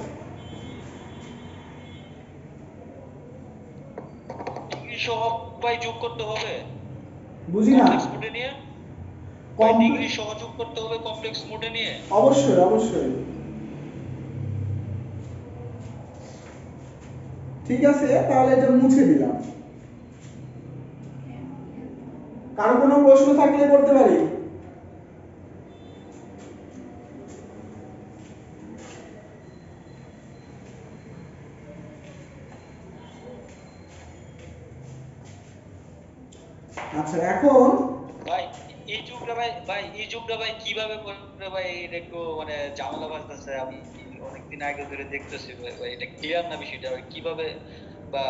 ডিগ্রি সহ ভাই যোগ করতে হবে, বুঝি না, কমপ্লেক্স মোডে নিয়ে ভাই ডিগ্রি সহ যোগ করতে হবে কমপ্লেক্স মোডে নিয়ে। অবশ্যই অবশ্যই, ঠিক আছে। তাহলে এটা মুছে দিলাম, কারো কোনো প্রশ্ন থাকলে করতে পারি। আচ্ছা এখন ভাই এই যুগটা ভাই কিভাবে করবে ভাই, এটা একটু মানে ঝামেলা বাজতেছে, আমি অনেকদিন আগে ধরে দেখতেছি ভাই এটা ক্লিয়ার না বিষয়টা, ভাই কিভাবে বা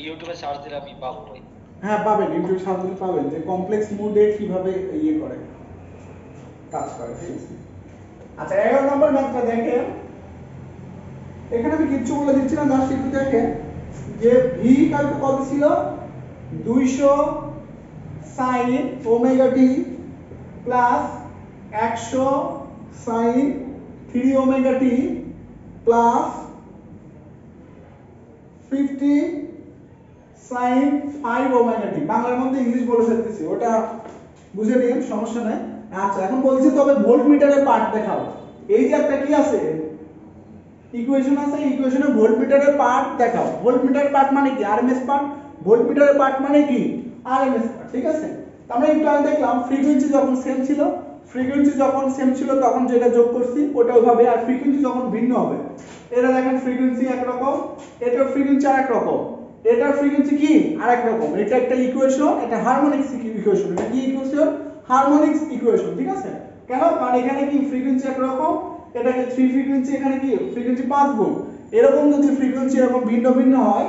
ইউটিউবে সার্চ দিলে আমি পাবো ভাই। হ্যাঁ পাবেন, ইউটিউব সার্চে পাবেন যে কমপ্লেক্স মোডে কিভাবে ইয়ে করে কাজ করে, ঠিক আছে। আচ্ছা 11 নম্বর ম্যাথটা দেখেন, এখানে আমি কিচ্ছু বলে দিচ্ছি না, জাস্ট একটু দেখেন যে ভি ইকুয়াল টু কত ছিল 200 sin omega t plus 100 sin 3 omega t plus 50 sin 5 omega t. বাংলার মধ্যে ইংলিশ বলে ফেলতেছি, ওটা বুঝে নিন, সমস্যা নাই। আচ্ছা এখন বলছি তবে ভোল্টমিটারের পার্ট দেখাও। এই যে একটা কি আছে ইকুয়েশন আছে, ইকুয়েশনে ভোল্টমিটারের পার্ট দেখাও। ভোল্টমিটারের পার্ট মানে কি আরএমএস পার্ট, ভোল্টমিটারের পার্ট মানে কি আরএমএস পার্ট, ঠিক আছে। আমরা একটু আগে দেখলাম ফ্রিকোয়েন্সি যখন সেম ছিল, ফ্রিকোয়েন্সি যখন সেম ছিল তখন যেটা যোগ করছি ওটা ওইভাবে, আর ফ্রিকোয়েন্সি যখন ভিন্ন হবে, এটা দেখেন ফ্রিকোয়েন্সি একরকম, এটার ফ্রিকোয়েন্সি আরেক রকম, এটার ফ্রিকোয়েন্সি কি আরেক রকম। এটা একটা ইকুয়েশন, এটা হারমোনিক্স ইকুয়েশন, এটা কি ইকুয়েশন হারমোনিক্স ইকুয়েশন, ঠিক আছে। কেন, কারণ এখানে কি ফ্রিকোয়েন্সি একরকম, এটাকে 3 ফ্রিকোয়েন্সি, এখানে কি ফ্রিকোয়েন্সি 5 গুণ, এরকম যদি ফ্রিকোয়েন্সি এরকম ভিন্ন ভিন্ন হয়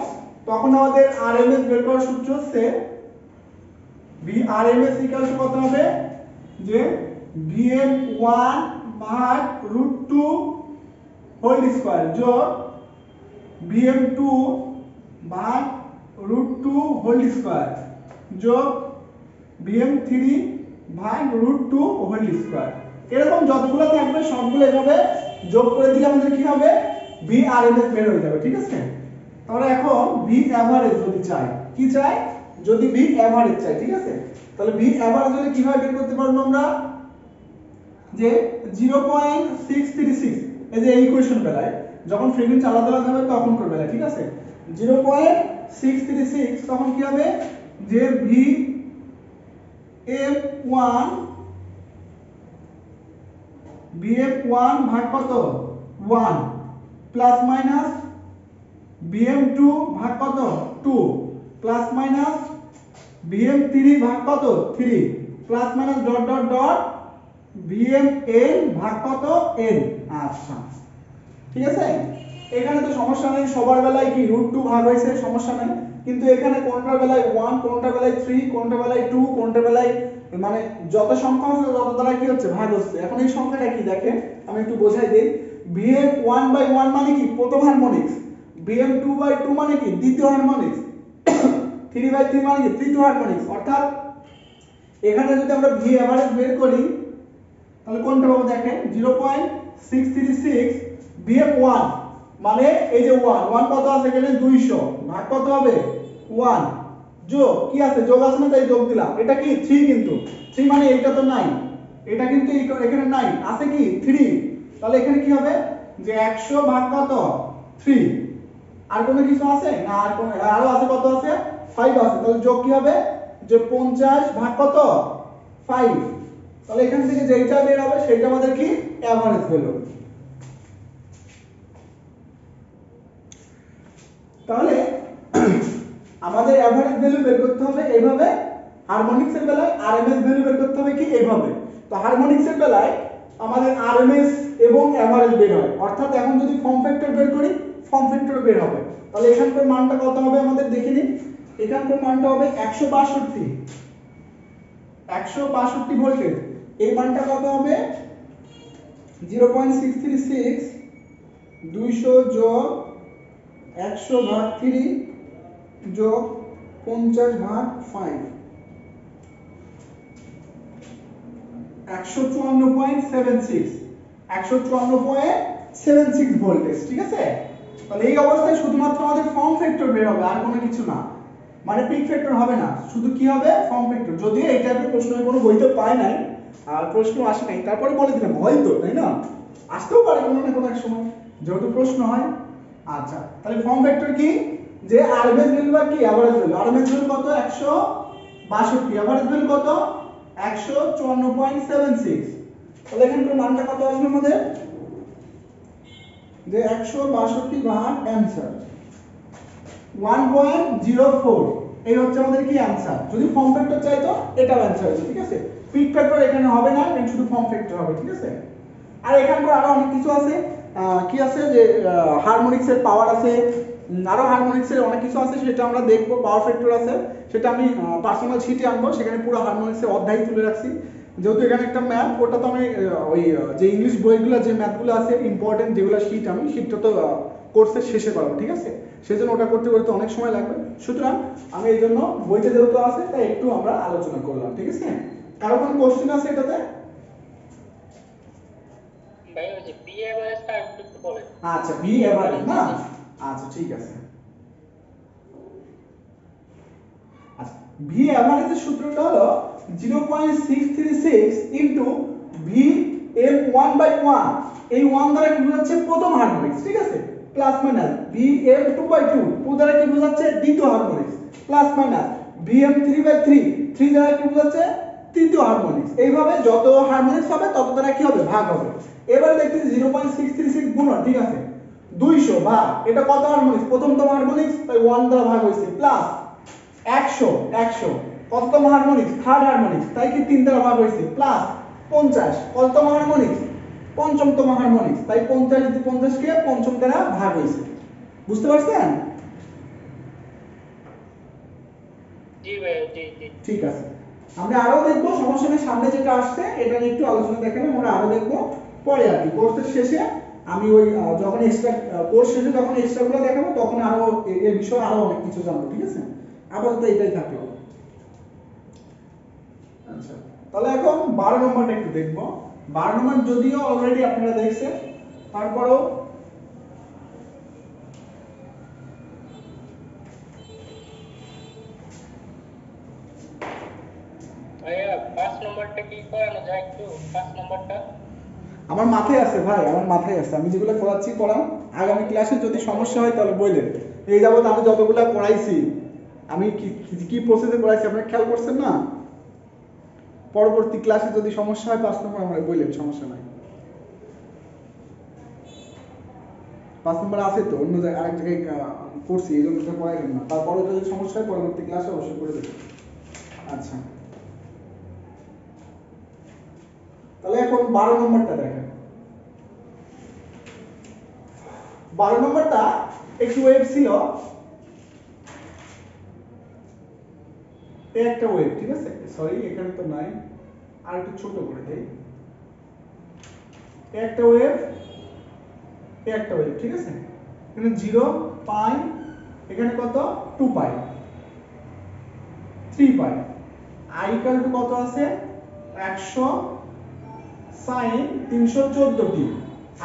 তখন আমাদের আরএমএস বের করার সূত্র হচ্ছে Vrms ইকুয়াল টু কত হবে যে Vm1 ভাগ √2 হোল স্কয়ার যোগ Vm2 ভাগ √2 হোল স্কয়ার যোগ Vm3 ভাগ √2 হোল স্কয়ার। এরকম যতগুলো থাকবে সবগুলো এভাবে যোগ করে দিলে আমাদের কি হবে Vrms বের হয়ে যাবে, ঠিক আছে। তাহলে এখন V এভারেজ যদি চাই, কি চাই যদি V এভারেজ চাই, ঠিক আছে। তাহলে V এভারেজ হলে কিভাবে বের করতে পারবো আমরা, যে 0.636, এই যে এই ইকুয়েশন বেলায় যখন ফ্রিকোয়েন্সি আলাদা আলাদা হবে তখন করবে, ঠিক আছে। 0.636 তখন কি হবে যে Vm1 ভাগ কত 1 প্লাস মাইনাস Vm2 ভাগ কত 2 প্লাস মাইনাস Vm3 ভাগ কত 3 plus minus dot dot dot Vmn ভাগ কত n। আচ্ছা ঠিক আছে, এখানে তো সমস্যা নেই, সবার বেলায় কি √2 ভাগ হয়েছে, সমস্যা নেই। কিন্তু এখানে কোনটার বেলায় 1, কোনটার বেলায় 3, কোনটার বেলায় 2, কোনটার বেলায় মানে যত সংখ্যা হচ্ছে তত দ্বারা কি হচ্ছে ভাগ হচ্ছে। এখন এই সংখ্যাটা কি দেখেন আমি একটু বোঝাই দেই। Vm1/1 মানে কি প্রথম হারমোনিক্স, Vm2/2 মানে কি দ্বিতীয় হারমোনিক্স, 3/3 মানে কি তৃতীয় হারমোনিক্স। অর্থাৎ এখানে যদি আমরা V এভারেজ বের করি তাহলে কোনটা পাবো দেখেন 0.636 Vm1 মানে এই যে 1 কত আছে এখানে 200 ভাগ কত হবে 1 যোগ কি আছে যোগ আছে না তাই যোগ দিলাম এটা কি 3 কিন্তু 3 মানে এটা তো নাই এটা কিন্তু এখানে নাই আছে কি 3 তাহলে এখানে কি হবে যে 100 ভাগ কত 3 আর কোনো কিছু আছে না আর কোনো আরো আছে কত আছে 5 আছে তাহলে যোগ কি হবে যে 50 ভাগ কত 5 তাহলে এখান থেকে যেটা বের হবে সেটা আমাদের কি এভারেজ ভ্যালু তাহলে আমাদের এভারেজ ভ্যালু বের করতে হবে এইভাবে হারমোনিক্স এর বেলায় আরএমএস ভ্যালু বের করতে হবে কি এইভাবে তো হারমোনিক্স এর বেলায় আমাদের আরএমএস এবং এভারেজ বের হয় অর্থাৎ এখন যদি ফর্ম ফ্যাক্টর বের করি ফর্ম ফ্যাক্টর বের হবে তাহলে এখানকার মানটা কত হবে আমাদের দেখে নিন এখানকার মানটা হবে 162 ভোল্টেজ এই মানটা কত হবে 0.636 200 যোগ 100 ভাগ 3 যোগ 50 ভাগ 5 154.76 ভোল্টেজ ঠিক আছে তাহলে এই অবস্থায় শুধুমাত্র আমাদের ফর্ম ফ্যাক্টর বের হবে আর কোনো কিছু না মানে পিক ফ্যাক্টর হবে না শুধু কি হবে ফর্ম ফ্যাক্টর যদিও এই টাইপের প্রশ্নের কোনো বইতে পাই নাই আর প্রশ্ন আসে নাই তারপরে বলে দিলাম হয়তো তাই না আসতেও পারে কোনো না কোনো এক সময় যেহেতু প্রশ্ন হয় আচ্ছা তাহলে ফর্ম ফ্যাক্টর কি যে আরএমএস ভ্যালু বা কি এভারেজ ভ্যালু আরএমএস ভ্যালু কত 162 এভারেজ ভ্যালু কত 154.76 তাহলে এখানকার মানটা কত আসবে আমাদের যে 162 ভাগ অ্যানসার 1.04 এই হচ্ছে আমাদের কি অ্যানসার যদি ফর্ম ফ্যাক্টর চাই তো এটাও অ্যানসার হবে ঠিক আছে পিক ফ্যাক্টর এখানে হবে না এখানে শুধু ফর্ম ফ্যাক্টর হবে ঠিক আছে আর এখানকার আরো অনেক কিছু আছে কি আছে যে হারমোনিক্স এর পাওয়ার আছে আরো হারমোনিক্স এর অনেক কিছু আছে সেটা আমরা দেখব পাওয়ার ফ্যাক্টর আছে সেটা আমি পার্সোনাল শিটে আনবো সেখানে পুরো হারমোনিক্স এর অধ্যায় তুলে রাখছি যেহেতু এখানে একটা ম্যাথ ওটা তো আমি ওই যে ইংলিশ বইগুলো যে ম্যাথগুলো আছে ইম্পর্টেন্ট যেগুলো শিট আমি শিটটা তো কোর্সের শেষে করাবো ঠিক আছে সেজন্য ওটা করতে করতে অনেক সময় লাগবে সুতরাং আমি এই জন্য বইতে যেহেতু আছে তাই একটু আমরা আলোচনা করলাম ঠিক আছে কারো কোনো কোশ্চেন আছে এটাতে ভাই ওই যে বি এভারেজটা একটু বলেন আচ্ছা বি এভারেজ না আচ্ছা ঠিক আছে আচ্ছা ভি এভারেজের সূত্রটা হলো 0.636 ইনটু ভি এম 1/1 এই 1 দ্বারা কি বোঝাচ্ছে প্রথম হারমোনিক্স ঠিক আছে প্লাস মাইনাস ভি এম 2/2 2 দ্বারা কি বোঝাচ্ছে দ্বিতীয় harmonics plus minus V M 3/3 3 দ্বারা কি বোঝাচ্ছে তৃতীয় হারমোনিক্স এইভাবে যত হারমোনিক্স হবে তত দ্বারা কি হবে ভাগ হবে এবারে দেখতেছি 0.636 গুণ ঠিক আছে 200 ভাগ এটা কত হারমোনিক্স প্রথমতম হারমোনিক্স তাই 1 দ্বারা ভাগ হইছে প্লাস 100 কততম হারমোনিক্স থার্ড হারমোনিক্স তাই কি 3 দ্বারা ভাগ হইছে প্লাস 50 কততম হারমোনিক্স পঞ্চমতম হারমোনিক্স তাই 50 কে পঞ্চম দ্বারা ভাগ হইছে বুঝতে পারছেন জি ভাই জি ঠিক আছে আমরা আরো দেখব সমস্যা নেই সামনে যেটা আসছে এটা নিয়ে একটু আলোচনা দেখালে আমরা আরো দেখব পরে আর কি কোর্সের শেষে আমি ওই যখন এক্সট্রা কোর্স শেষে যখন এক্সট্রাগুলো দেখাবো তখন আরো এই বিষয়ে আরো অনেক কিছু জানবো ঠিক আছে আপাতত এটাই থাকলো আচ্ছা তাহলে এখন 12 নম্বরটা একটু দেখব 12 নম্বর যদিও অলরেডি আপনারা দেখছেন তারপরেও ভাইয়া 5 নম্বরটা কি করানো যায় একটু 5 নম্বরটা আমার মাথায় আছে ভাই আমার মাথায় আছে আমি যেগুলো পড়াচ্ছি পড়ান আগামী ক্লাসে যদি সমস্যা হয় তাহলে বললেন এই যাবত আমি যতগুলো পড়াইছি আমি কি প্রসেসে পড়াইছি আপনারা খেয়াল করছেন না পরবর্তী ক্লাসে যদি সমস্যা হয় 5 নম্বর আমরা বললেন সমস্যা নাই 5 নম্বর আছে তো অন্য জায়গায় আরেক জায়গায় করছি এই জন্য এটা পড়াইলাম না তারপরে যদি সমস্যা হয় পরবর্তী ক্লাসে অবশ্যই করে দেব আচ্ছা তাহলে এখন 12 নম্বরটা দেখেন 12 নম্বরটা একটু ওয়েভ ছিল একটা ওয়েভ ঠিক আছে সরি এখানে তো নাই আর একটু ছোট করে দেই একটা ওয়েভ ঠিক আছে এখানে 0 পাই এখানে কত 2 পাই 3 পাই i ইকুয়াল টু কত আছে 100 sin 314 T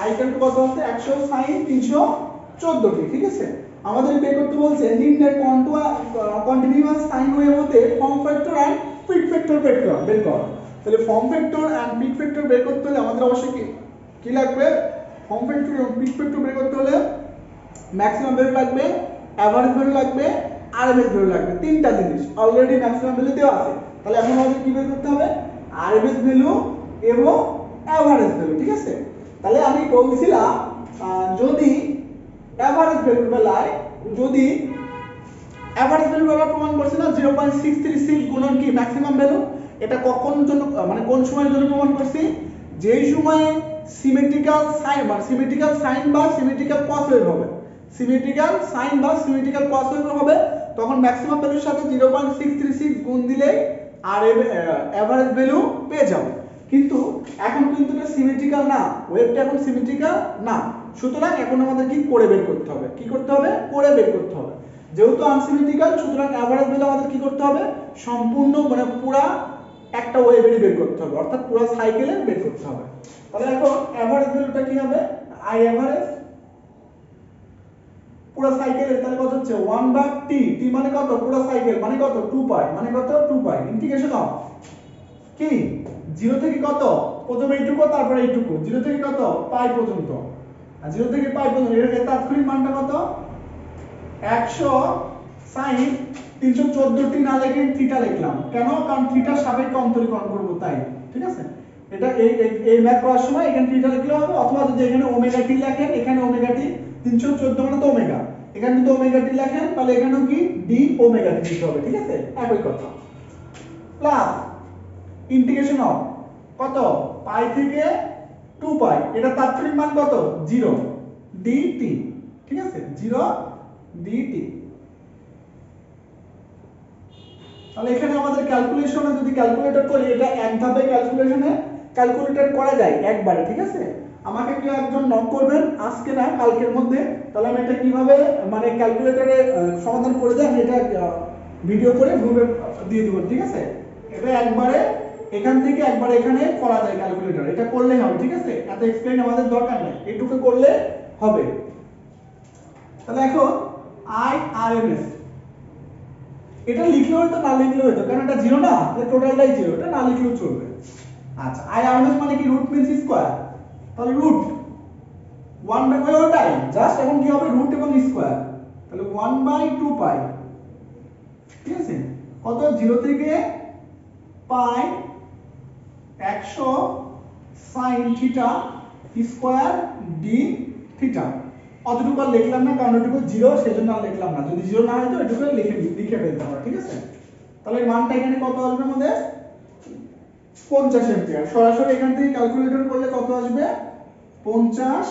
i equal to কত আছে 100 sin 314 টি ঠিক আছে আমাদের বের করতে বলছে নিম্নের কন্টিনিউয়াস সাইন ওয়েভ হতে form factor and peak factor বের কর। তাহলে form factor and peak factor বের করতে হলে আমাদের অবশ্যই কি লাগবে? ফর্ম ফ্যাক্টর এবং পিক ফ্যাক্টর বের করতে হলে ম্যাক্সিমাম ভ্যালু লাগবে, এভারেজ ভ্যালু লাগবে, আরএমএস ভ্যালু লাগবে। তিনটা জিনিস অলরেডি ম্যাক্সিমাম ভ্যালু দেওয়া আছে। তাহলে এখন আমাদের কি বের করতে হবে? আরএমএস ভ্যালু এবং এভারেজ ভ্যালু, ঠিক আছে? তাহলে আমি বলছিলাম যদি এভারেজ ভ্যালুর বেলায় যদি এভারেজ ভ্যালু আমরা প্রমাণ করছি না 0.636 গুণন কি ম্যাক্সিমাম ভ্যালু, এটা কখন জন্য মানে কোন সময়ের জন্য প্রমাণ করছি? যেই সময়ে সিমেট্রিক্যাল সাইন বা সিমেট্রিক্যাল কস ওয়েভ হবে, সিমেট্রিক্যাল সাইন বা সিমেট্রিক্যাল কস ওয়েভ হবে, তখন ম্যাক্সিমাম ভ্যালুর সাথে 0.636 গুণ দিলেই আর এভারেজ ভ্যালু পেয়ে যাবে। কিন্তু এখন কিন্তু এটা সিমেট্রিক্যাল না, ওয়েভটা এখন সিমেট্রিক্যাল না। সুতরাং এখন আমাদের কি করে বের করতে হবে? কি করতে হবে? করে বের করতে হবে। যেহেতু আনসিমেট্রিক্যাল, সুতরাং এভারেজ ভ্যালু আমাদের কি করতে হবে? সম্পূর্ণ মানে পুরা একটা ওয়েভেরই বের করতে হবে, অর্থাৎ পুরো সাইকেলের বের করতে হবে। তাহলে এখন এভারেজ ভ্যালুটা কি হবে? আই এভারেজ পুরো সাইকেলের, তাহলে কত হচ্ছে 1/t, t মানে কত? পুরো সাইকেল মানে কত? 2 পাই, মানে কত? 2 পাই ইন্টিগ্রেশন অফ কি 0 থেকে কত? প্রথমে এইটুকু, তারপরে এইটুকু, 0 থেকে কত? পাই পর্যন্ত। আর 0 থেকে পাই পর্যন্ত এর তাৎক্ষণিক মানটা কত? 100 sin 314t না লিখে থিটা লিখলাম। কেন? কারণ থিটার সাপেক্ষে অন্তরীকরণ করব তাই, ঠিক আছে? এটা এই ম্যাথ করার সময় এখানে থিটা লিখলে হবে, অথবা যদি এখানে ওমেগা টি লেখেন, এখানে ওমেগা টি 314 মানে তো ওমেগা, এখানে যদি ওমেগা টি লেখেন তাহলে এখানেও কি ডি ওমেগা টি লিখতে হবে, ঠিক আছে? একই কথা। প্লাস ইন্টিগ্রেশন অফ কত? পাই থেকে 2 পাই, এটা তাৎক্ষণিক মান কত? 0 dt, ঠিক আছে? 0 dt। তাহলে এখানে আমাদের ক্যালকুলেশনে যদি ক্যালকুলেটর করি, এটা এক ধাপে ক্যালকুলেটর করা যায় একবারে, ঠিক আছে? আমাকে কেউ একজন নক করবেন আজকে না কালকের মধ্যে, তাহলে আমি এটা কিভাবে মানে ক্যালকুলেটরে সমাধান করে দেই আমি এটা ভিডিও করে গ্রুপে দিয়ে দেব, ঠিক আছে? এটা একবারে এখান থেকে একবার এখানে করা যায় ক্যালকুলেটর, এটা করলেই হবে, ঠিক আছে? এত এক্সপ্লেইন আমাদের দরকার নেই, এইটুকু করলে হবে। তাহলে এখন আই আরএমএস এটা লিখলেও হয়তো না লিখলেও হয়তো, কারণ এটা 0 না, তাহলে টোটালটাই 0, এটা না লিখলেও চলবে। আচ্ছা, আই আরএমএস মানে কি? রুট মিন্স স্কয়ার, তাহলে রুট 1/, ওটাই জাস্ট এখন কি হবে? রুট এবং স্কয়ার, তাহলে 1/2 পাই, ঠিক আছে? কত? 0 থেকে পাই 100 sin theta square d theta. অতটুকু আর লিখলাম না, কারণ এটুকু 0 সেজন্য আর লিখলাম না। যদি 0 না হয় তো এটুকু লিখে ফেলতে হবে, ঠিক আছে? তাহলে এর মানটা এখানে কত আসবে আমাদের? 50 অ্যাম্পিয়ার। সরাসরি এখান থেকে ক্যালকুলেটর করলে কত আসবে? 50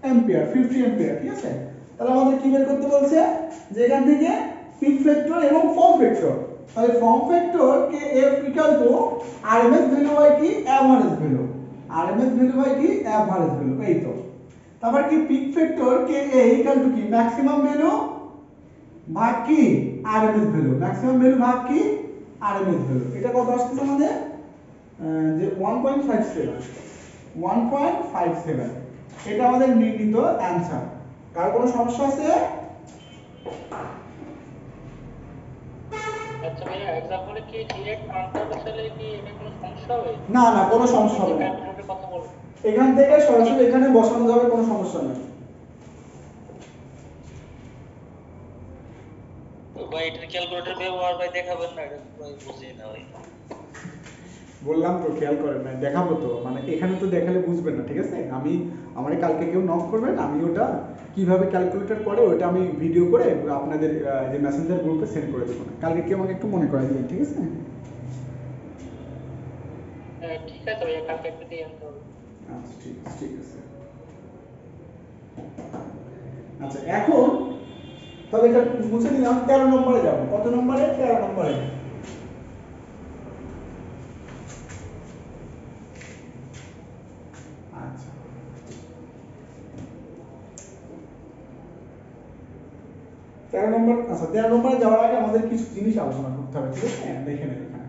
অ্যাম্পিয়ার, 50 অ্যাম্পিয়ার, ঠিক আছে? তাহলে আমাদের কি বের করতে বলছে? যে এখান থেকে পিক ফ্যাক্টর এবং ফর্ম ফ্যাক্টর, তাহলে ফর্ম ফ্যাক্টর কে F equal to RMS value by কি average value, RMS value by কি এভারেজ ভ্যালু, এই তো। তারপর কি পিক ফ্যাক্টর কে A ইকুয়াল টু কি ম্যাক্সিমাম ভ্যালু ভাগ কি আরএমএস ভ্যালু, ম্যাক্সিমাম ভ্যালু ভাগ কি আরএমএস ভ্যালু। এটা কত আসছে আমাদের? যে 1.57 এটা আমাদের নির্ণীত অ্যানসার। কার কোনো সমস্যা আছে? আচ্ছা ভাইয়া, এক্সাম্পলে কি ডিরেক্ট আনসার বসালে কি এটা কোনো সমস্যা হবে? না না, কোনো সমস্যা হবে না, ক্যালকুলেটরের কথা বলবো। এখান থেকে সরাসরি এখানে বসানো যাবে, কোনো সমস্যা নেই। ভাই এটা ক্যালকুলেটর ব্যবহার ভাই দেখাবেন না, এটা ভাই বুঝি না ভাই। বললাম তো খেয়াল করেন না, দেখাবো তো, মানে এখানে তো দেখালে বুঝবেন না, ঠিক আছে? আমি আমারে কালকে কেউ নক করবেন, আমি ওটা কিভাবে ক্যালকুলেটর করে ওটা আমি ভিডিও করে আপনাদের যে মেসেঞ্জার গ্রুপে সেন্ড করে দেবো। কালকে কেউ আমাকে একটু মনে করাই দিবেন, ঠিক আছে? হ্যাঁ ঠিক আছে ভাইয়া, কালকে একটু দিয়ে আনতে হবে। আচ্ছা ঠিক আছে, ঠিক আছে। আচ্ছা এখন তাহলে এটা মুছে দিলাম, 13 নম্বরে যাব। কত নম্বরে? 13 নম্বরে। আচ্ছা 13 নম্বর, আচ্ছা 13 নম্বরে যাওয়ার আগে আমাদের কিছু জিনিস আলোচনা করতে হবে, ঠিক আছে? দেখে নেন এখানে।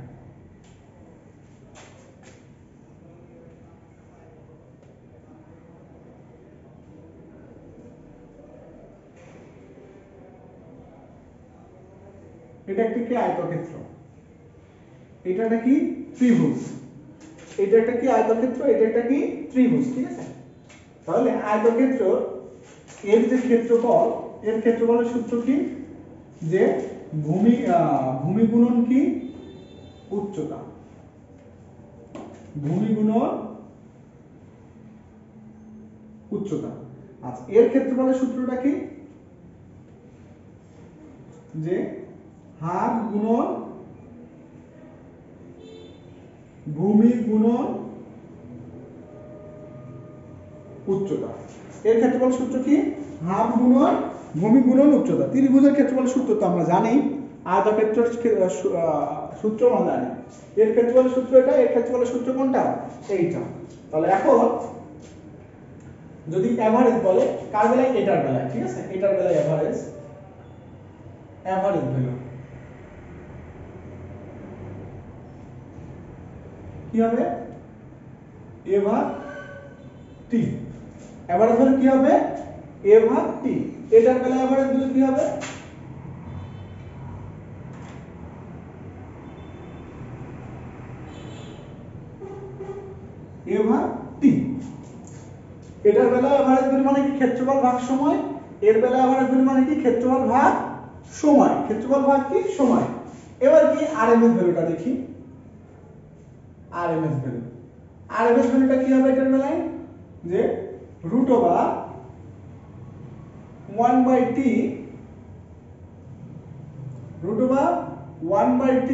এটা একটা কি আয়তক্ষেত্র, এটা একটা কি ত্রিভুজ, এটা একটা কি আয়তক্ষেত্র, এটা একটা কি ত্রিভুজ, ঠিক আছে। তাহলে আয়তক্ষেত্র এর যে ক্ষেত্রফল, এর ক্ষেত্রফলের সূত্র কি, যে ভূমি গুণন কি উচ্চতা, ভূমি গুণন উচ্চতা। আচ্ছা, এর ক্ষেত্রফলের সূত্রটা কি, যে হাফ গুণন ভূমি গুণন উচ্চতা। এর ক্ষেত্রফলের সূত্র কি, হাফ গুণন ভূমি গুণন উচ্চতা। ত্রিভুজের ক্ষেত্রফলের সূত্র তো আমরা জানি, আয়তক্ষেত্রের সূত্র আমরা জানি। এর ক্ষেত্রফলের সূত্র এটা, এর ক্ষেত্রফলের সূত্র কোনটা, এইটা। তাহলে এখন যদি এভারেজ বলে, কার বেলায়, এটার বেলায়, ঠিক আছে, এটার বেলায় এভারেজ ভ্যালু কি হবে, a ভাগ t। এভারেজ ভ্যালু কি হবে, a ভাগ t। এটার বেলায় এভারেজ ভ্যালু কি হবে, a ভাগ t। এটার বেলায় এভারেজ ভ্যালু মানে কি, ক্ষেত্রফল ভাগ সময়। এর বেলায় এভারেজ ভ্যালু মানে কি, ক্ষেত্রফল ভাগ সময়, ক্ষেত্রফল ভাগ কি সময়। এবার কি আরএমএস ভ্যালুটা দেখি, আরএমএস ভ্যালু, আরএমএস ভ্যালুটা কি হবে এটার বেলায়, যে root over 1/t, root over 1/t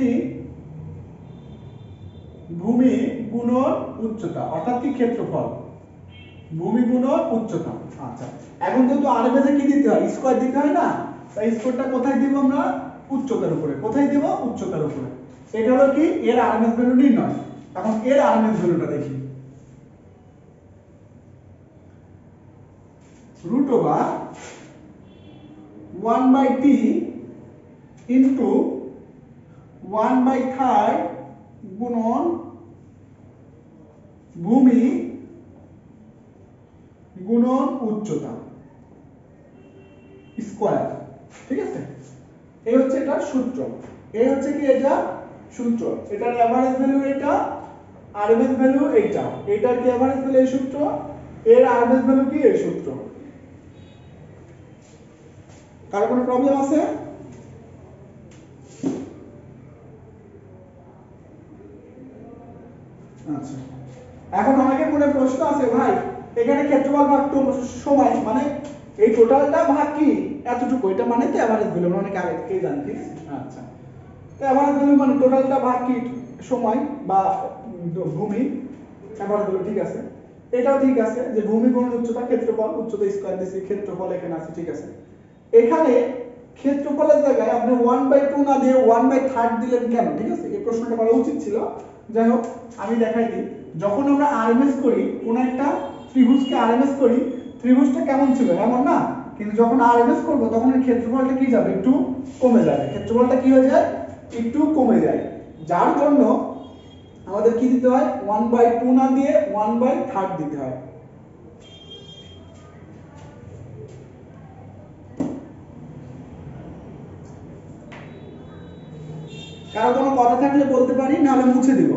ভূমি গুণন উচ্চতা, অর্থাৎ কি ক্ষেত্রফল, ভূমি গুণন উচ্চতা। আচ্ছা, এখন যেহেতু আরএমএস এ কি দিতে হয়, স্কয়ার দিতে হয় না, তাই স্কয়ারটা কোথায় দিব আমরা, উচ্চতার উপরে। কোথায় দেব, উচ্চতার উপরে। এটা হলো কি এর আরএমএস ভ্যালু নির্ণয়। এখন এর আরএমএস ভ্যালুটা দেখি, রুট ওভার 1/t ইনটু 1/3 গুণন ভূমি গুণন উচ্চতা স্কয়ার, ঠিক আছে। এই হচ্ছে এটার সূত্র, এই হচ্ছে কি এটা সূত্র। এটার এভারেজ ভ্যালু এটা, আরএমএস ভ্যালু এইটা, এটার কি এভারেজ ভ্যালু এই সূত্র, এর আরএমএস ভ্যালু কি এই সূত্র। কার কোনো প্রবলেম আছে? আচ্ছা, এখন অনেকের মনে প্রশ্ন আছে, ভাই এখানে ক্ষেত্রফল ভাগ সময় মানে এই টোটালটা ভাগ কি এতটুকু, এটা মানে তো এভারেজ ভ্যালু, আমরা অনেক আগে থেকেই জানি, ঠিক আছে। আচ্ছা, তো এভারেজ ভ্যালু মানে টোটালটা ভাগ কি সময় বা ভূমি, এভারেজ ভ্যালু, ঠিক আছে। এটাও ঠিক আছে যে ভূমি গুণন উচ্চতা, ক্ষেত্রফল, উচ্চতা স্কয়ার দিছি, ক্ষেত্রফল এখানে আছে, ঠিক আছে। এখানে ক্ষেত্রফলের জায়গায় আপনি 1/2 না দিয়ে 1/3 দিলেন কেন, ঠিক আছে, এই প্রশ্নটা করা উচিত ছিল। যাই হোক, আমি দেখাই দিই। যখন আমরা আরএমএস করি, কোন একটা ত্রিভুজকে আরএমএস করি, ত্রিভুজটা কেমন ছিল এমন না, কিন্তু যখন আরএমএস করব তখন এর ক্ষেত্রফলটা কি যাবে, একটু কমে যাবে। ক্ষেত্রফলটা কি হয়ে যায়, একটু কমে যায়, যার জন্য আমাদের কি দিতে হয়, 1/2 না দিয়ে 1/3 দিতে হয়। কারো কোনো কথা থাকলে বলতে পারি, নাহলে মুছে দিব।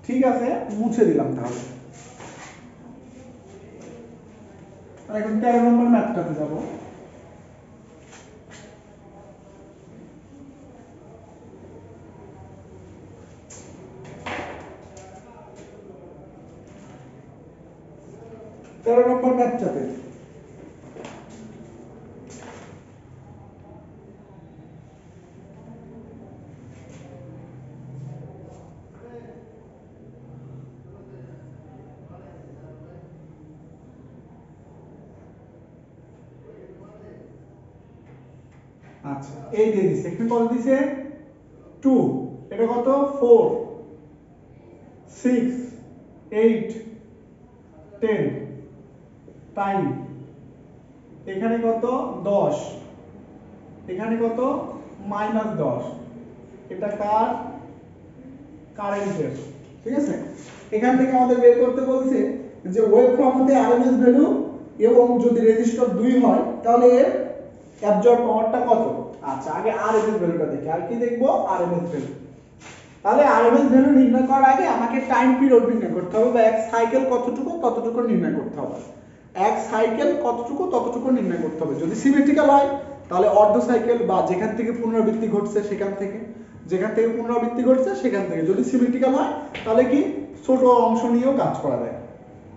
ঠিক আছে, মুছে দিলাম তাহলে। এখন 13 নম্বর ম্যাথটাতে যাব। নম্বর ম্যাথটাতে আচ্ছা, এই দিয়ে দিছে, এখানে কত দিছে 2, এটা কত 4 6 8 10 টাইম, এখানে কত 10, এখানে কত -10, এটা কার, কারেন্টের, ঠিক আছে। এখান থেকে আমাদের বের করতে বলছে যে ওয়েভ ফর্ম হতে আরএমএস ভ্যালু এবং যদি রেজিস্টার 2 হয় তাহলে এর অ্যাবজর্ব পাওয়ারটা কত। আচ্ছা আগে আরএমএস ভ্যালুটা দেখি, আর কি দেখব আরএমএস ভ্যালু। তাহলে আরএমএস ভ্যালু নির্ণয় করার আগে আমাকে টাইম পিরিয়ড নির্ণয় করতে হবে, বা এক সাইকেল কতটুকু ততটুকু নির্ণয় করতে হবে। এক সাইকেল কতটুকু ততটুকু নির্ণয় করতে হবে। যদি সিমেট্রিক্যাল হয় তাহলে অর্ধ সাইকেল, বা যেখান থেকে পুনরাবৃত্তি ঘটছে সেখান থেকে, যেখান থেকে পুনরাবৃত্তি ঘটছে সেখান থেকে। যদি সিমেট্রিক্যাল হয় তাহলে কি ছোট অংশ নিয়েও কাজ করা যায়,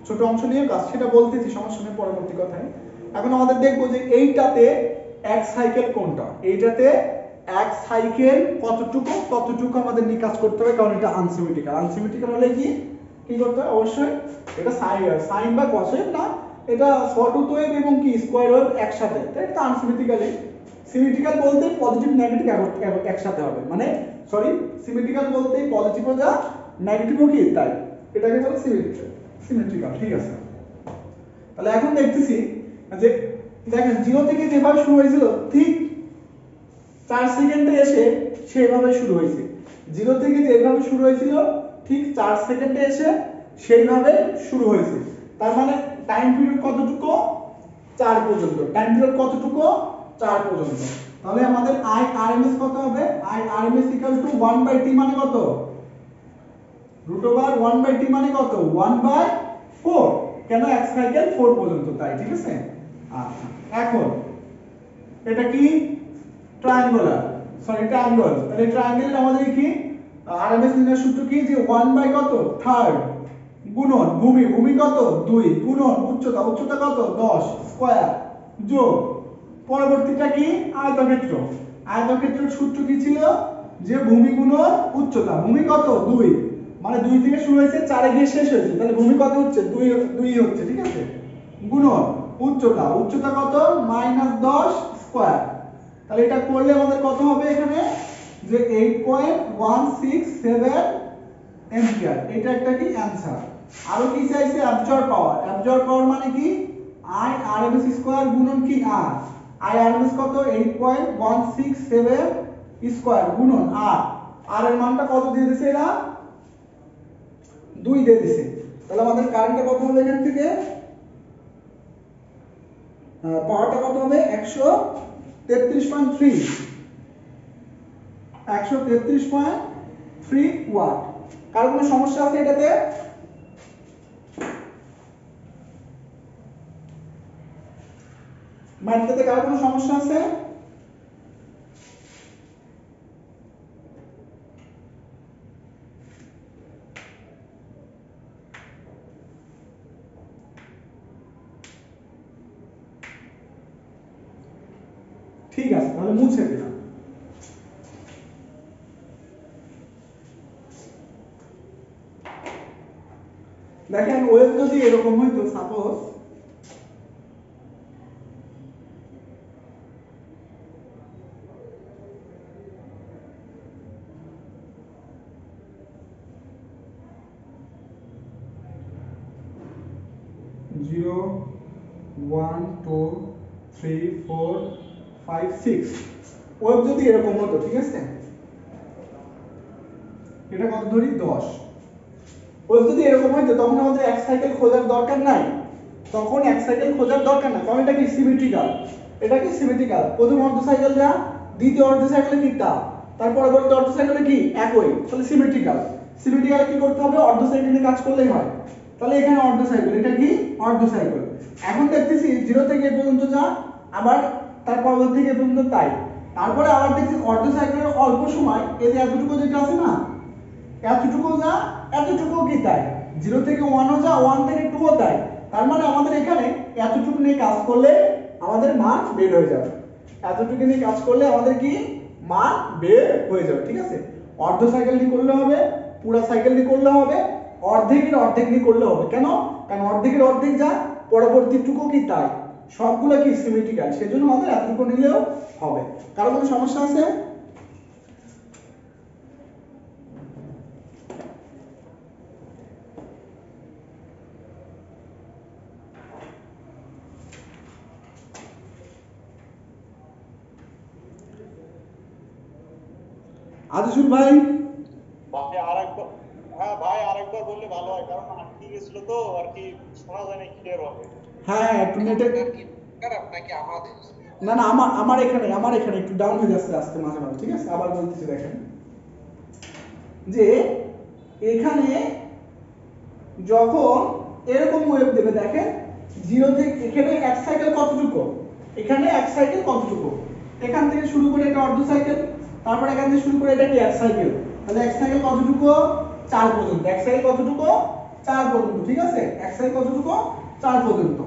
ছোট অংশ নিয়েও কাজ, সেটা বলতেছি সমস্যা নেই পরবর্তী কথায়। এখন আমাদের দেখবো যে এইটাতে এক সাইকেল কোনটা, এইটাতে এক সাইকেল কতটুকু ততটুকু আমাদের নিয়ে কাজ করতে হবে, কারণ এটা আনসিমেট্রিক্যাল। আনসিমেট্রিক্যাল হলে কি করতে হবে, অবশ্যই এটা সাইন বা কসের না, এটা সটুথ ওয়েভ এবং কি স্কয়ার ওয়েভ একসাথে, তাই এটা আনসিমেট্রিক্যালি। সিমেট্রিক্যাল বলতে পজিটিভ নেগেটিভ একসাথে হবে, মানে সরি সিমেট্রিক্যাল বলতে পজিটিভও যা নেগেটিভও কি তাই, এটাকে বলে সিমেট্রিক্যাল। ঠিক আছে, তাহলে এখন দেখতেছি যে দেখেন 0 থেকে যেভাবে শুরু হয়েছিল ঠিক 4 সেকেন্ডে এসে সেভাবে শুরু হয়েছে। 0 থেকে যেভাবে শুরু হয়েছিল ঠিক 4 সেকেন্ডে এসে সেইভাবে শুরু হয়েছে। তার মানে টাইম পিরিয়ড কতটুকু, 4 পর্যন্ত। টাইম পিরিয়ড কতটুকু, 4 পর্যন্ত। তাহলে আমাদের আই আরএমএস কত হবে, I RMS equal to 1/t মানে কত, √1/t মানে কত, 1/4। কেন এক সাইকেল 4 পর্যন্ত, তাই ঠিক আছে। আচ্ছা এখন এটা কি ট্রায়াঙ্গুলার, সরি ট্রায়াঙ্গল, তাহলে ট্রায়াঙ্গেলের আমাদের কি আরএমএস নির্ণয়ের সূত্র কি, যে 1/কত 3 গুণন ভূমি কত 2 গুণন উচ্চতা কত 10 স্কয়ার যোগ পরবর্তীটা কি আয়তক্ষেত্রের সূত্র কি ছিল, যে ভূমি গুণন উচ্চতা, ভূমি কত 2, মানে 2 থেকে শুরু হয়েছে 4 এ গিয়ে শেষ হয়েছে, তাহলে ভূমি কত হচ্ছে 2 হচ্ছে, ঠিক আছে, গুণন উচ্চতা কত -10 স্কয়ার। তাহলে এটা করলে আমাদের কত হবে এখানে, যে 8.167 এম্পিয়ার। এটা একটা কি অ্যানসার। আরো কি চাইছে, অ্যাবজর্ব পাওয়ার মানে কি আই আরএমএস স্কয়ার গুণন কি আই আরএমএস কত 8.167 স্কয়ার গুণন আর এর মানটা কত দিয়ে দিয়েছে, এরা 2 দিয়ে দিয়েছে। তাহলে আমাদের কারেন্টটা কত হবে এখান থেকে, পাওয়ারটা কত হবে 133.3 ওয়াট। কার কোনো সমস্যা আছে এটাতে, মানটাতে কার কোনো সমস্যা আছে, ঠিক আছে তাহলে মুছে দিলাম। দেখেন ওয়েভ যদি এরকম হইতো, সাপোজ জিরো 1 2 3 4 5 6 ওয়েভ যদি এরকম হতো, ঠিক আছে, এটা কত ধরি 10, ওয়েভ যদি এরকম হইতো তখন আমাদের এক সাইকেল খোঁজার দরকার নাই, তখন এক সাইকেল খোঁজার দরকার না, কারণ এটা কি সিমেট্রিক্যাল, এটা কি সিমেট্রিক্যাল। প্রথম অর্ধ সাইকেল যা, দ্বিতীয় অর্ধ সাইকেলে কি তা, তার পরবর্তী অর্ধ সাইকেলে কি একই, তাহলে সিমেট্রিক্যাল কি করতে হবে, অর্ধ সাইকেলে কাজ করলেই হয়। তাহলে এখানে অর্ধ সাইকেল, এটা কি অর্ধ সাইকেল। এখন দেখতেছি 0 থেকে এ পর্যন্ত যা, আবার তার পরবর্তী থেকে এ পর্যন্ত তাই, তারপরে আবার দেখছি অর্ধ সাইকেলের অল্প সময় এই যে এতটুকু যেটা আছে না, এতটুকু যা এতটুকু কি তাই, 0 থেকে 1 ও যা 1 থেকে 2 ও তাই। তার মানে আমাদের এখানে এতটুকু নিয়ে কাজ করলে আমাদের মান বের হয়ে যাবে, এতটুকু নিয়ে কাজ করলে আমাদের কি মান বের হয়ে যাবে, ঠিক আছে। অর্ধ সাইকেল নিয়ে করলে হবে, পুরো সাইকেল নিয়ে করলে হবে, অর্ধেক নিয়ে করলে হবে। কেন, কারণ অর্ধেকের অর্ধেক যা পরবর্তীটুকু কি তাই, সবগুলো কি সিমেট্রিক্যাল, সেজন্য আমাদের এতটুকু নিলেও হবে। কারো কোনো সমস্যা আছে, আজিজুল ভাই? ভাই আরেকবার, হ্যাঁ ভাই আরেকবার বললে ভালো হয়, কারণ আটকে গেছিল তো আর কি, শোনা যায় না ক্লিয়ার হবে। হ্যাঁ হ্যাঁ একটু নেটে, আপনার কি খারাপ নাকি আমাদের? না না আমার এখানে একটু ডাউন হয়ে যাচ্ছে আজকে মাঝে মাঝে, ঠিক আছে? আবার বলতেছি, দেখেন যে এখানে যখন এরকম ওয়েভ দেবে, দেখেন জিরো থেকে এখানে এক সাইকেল কতটুকু, এখানে এক সাইকেল কতটুকু, এখান থেকে শুরু করে এটা অর্ধ সাইকেল, তারপর এখান থেকে শুরু করে এটা কি এক সাইকেল, তাহলে এক সাইকেল কতটুকু 4 পর্যন্ত, এক সাইকেল কতটুকু 4 পর্যন্ত, ঠিক আছে? এক সাইকেল কতটুকু 4 পর্যন্ত।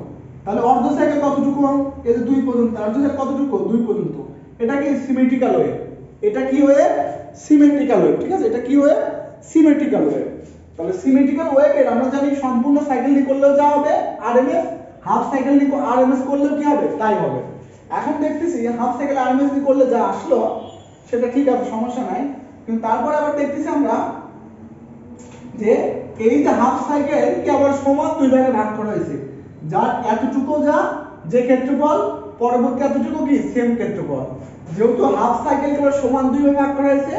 তাহলে অর্ধ সাইকেল কতটুকু, এই যে 2 পর্যন্ত, অর্ধ সাইকেল কতটুকু 2 পর্যন্ত। এটা কি সিমেট্রিক্যাল ওয়েভ, এটা কি ওয়েভ সিমেট্রিক্যাল ওয়েভ, ঠিক আছে? এটা কি ওয়েভ সিমেট্রিক্যাল ওয়েভ। তাহলে সিমেট্রিক্যাল ওয়েভের আমরা জানি সম্পূর্ণ সাইকেল নিয়ে করলেও যা হবে আরএমএস, হাফ সাইকেল নিয়ে আরএমএস করলেও কি হবে তাই হবে। এখন দেখতেছি হাফ সাইকেল আরএমএস নিয়ে করলে যা আসলো সেটা ঠিক আছে, সমস্যা নাই, কিন্তু তারপরে আবার দেখতেছি আমরা যে এই যে হাফ সাইকেল কি আবার সমান দুই ভাগে ভাগ করা হয়েছে, যার এতটুকু যা যে ক্ষেত্রফল, পরবর্তী এতটুকু কি সেম ক্ষেত্রফল। যেহেতু হাফ সাইকেলকে আবার সমান দুই ভাগে ভাগ করা হয়েছে,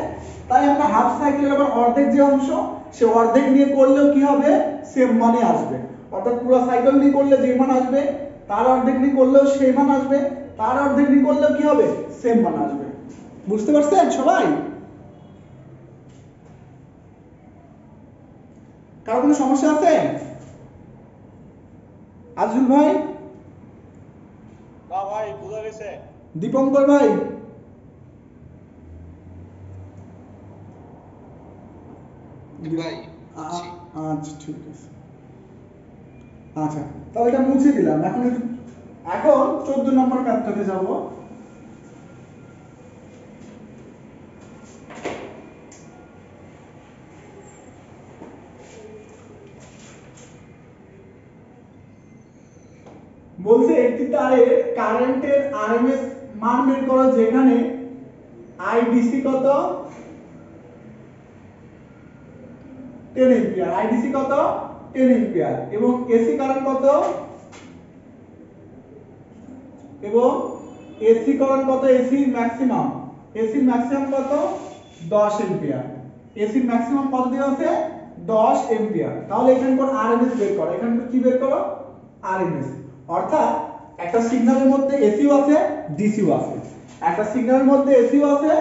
তাই আমরা হাফ সাইকেলের আবার অর্ধেক যে অংশ সে অর্ধেক নিয়ে করলেও কি হবে সেম মানে আসবে। অর্থাৎ পুরো সাইকেল নিয়ে করলে যে মান আসবে তার অর্ধেক নিয়ে করলেও সেই মান আসবে, তার অর্ধেক নিয়ে করলেও কি হবে সেম মান আসবে। বুঝতে পারছেন সবাই? কারো কোনো সমস্যা আছে? আজুল ভাই, না ভাই বুঝা গেছে। দীপঙ্কর ভাই, ভাই বুঝছি। আচ্ছা ঠিক আছে। আচ্ছা তাহলে এটা মুছে দিলাম। এখন 14 নম্বর ম্যাথটাতে যাব। বলছে একটি তারে কারেন্টের আরএমএস মান বের করো যেখানে আইডিসি কত 10 এম্পিয়ার, আইডিসি কত 10 এম্পিয়ার এবং এসি কারেন্ট কত, এবং এসি কারেন্ট কত, এসি ম্যাক্সিমাম কত 10 এম্পিয়ার। এসি ম্যাক্সিমাম কত দেওয়া আছে 10 এম্পিয়ার। তাহলে এখানে কোন আরএমএস বের করো, এখানে কি বের করো আরএমএস। অর্থাৎ একটা সিগন্যালের মধ্যে এসিও আছে ডিসিও আছে, একটা সিগন্যালের মধ্যে এসিও আছে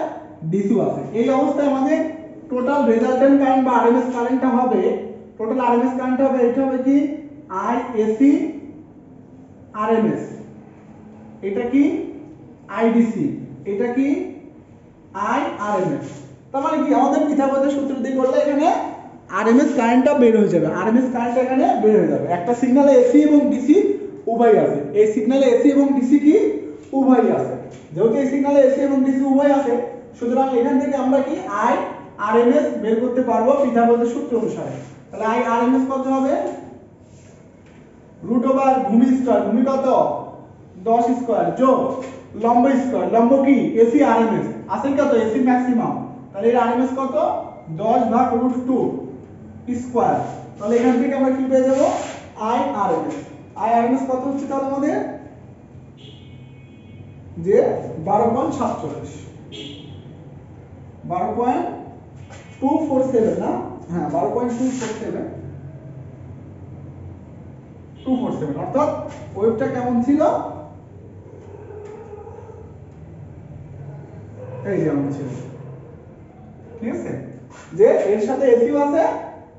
ডিসিও আছে। এই অবস্থায় আমাদের টোটাল রেজাল্টেন্ট কারেন্ট বা আরএমএস কারেন্টটা হবে, টোটাল আরএমএস কারেন্ট হবে, এটা হবে কি আই এসি আরএমএস, এটা কি আইডিসি, এটা কি আই আরএমএস। তার মানে কি আমাদের পিথাগোরাসের সূত্র দিয়ে করলে এখানে আরএমএস কারেন্টটা বের হয়ে যাবে, আরএমএস কারেন্ট এখানে বের হয়ে যাবে। একটা সিগন্যালে এসি এবং ডিসি উভয় আছে, এই সিগন্যালে এসি এবং ডিসি কি উভয় আছে। যেহেতু এই সিগন্যালে এসি এবং ডিসি উভয় আছে, সুতরাং এখান থেকে আমরা কি আই আরএমএস বের করতে পারবো পিথাগোরাসের সূত্র অনুসারে। তাহলে আই আরএমএস কত হবে রুট ওভার ভূমি স্কয়ার, ভূমি কত 10 স্কয়ার যোগ লম্ব স্কয়ার, লম্ব কি এসি আরএমএস আছে কত এসি ম্যাক্সিমাম, তাহলে এর আরএমএস কত 10 ভাগ রুট 2 স্কয়ার। তাহলে এখান থেকে আমরা কি পেয়ে যাব আই আরএমএস। আই আরএমএস কত হচ্ছে তাহলে আমাদের যে 12.47, 12.247 না, হ্যাঁ 12.247 অর্থাৎ ওয়েভটা কেমন ছিল এই যেমন ছিল, ঠিক আছে? যে এর সাথে এসিও আছে,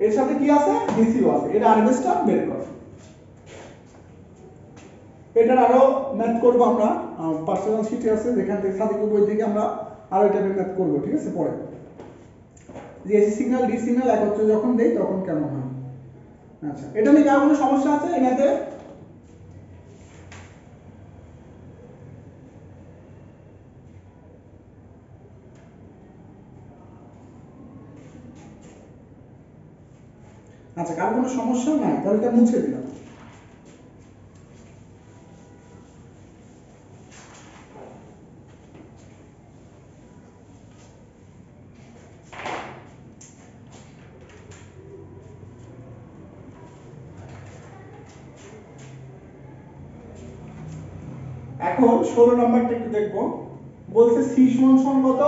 এর সাথে কি আছে ডিসিও আছে, এর আরএমএসটা বের করো। এটার আরো ম্যাথ করব আমরা, পার্সোনাল শিটে আছে যেখান থেকে সাদিকের বই থেকে আমরা আরো এটা ম্যাথ করব, ঠিক আছে? পরে যে এসি সিগন্যাল ডি সিগন্যাল একত্রে যখন দেই তখন কেমন হয়। আচ্ছা এটা নিয়ে কার কোনো সমস্যা আছে এই ম্যাথে? আচ্ছা কার কোনো সমস্যা নাই, তাহলে এটা মুছে দিলাম। এখন 16 নম্বরটা একটু দেখবো। বলছে সি সমান কত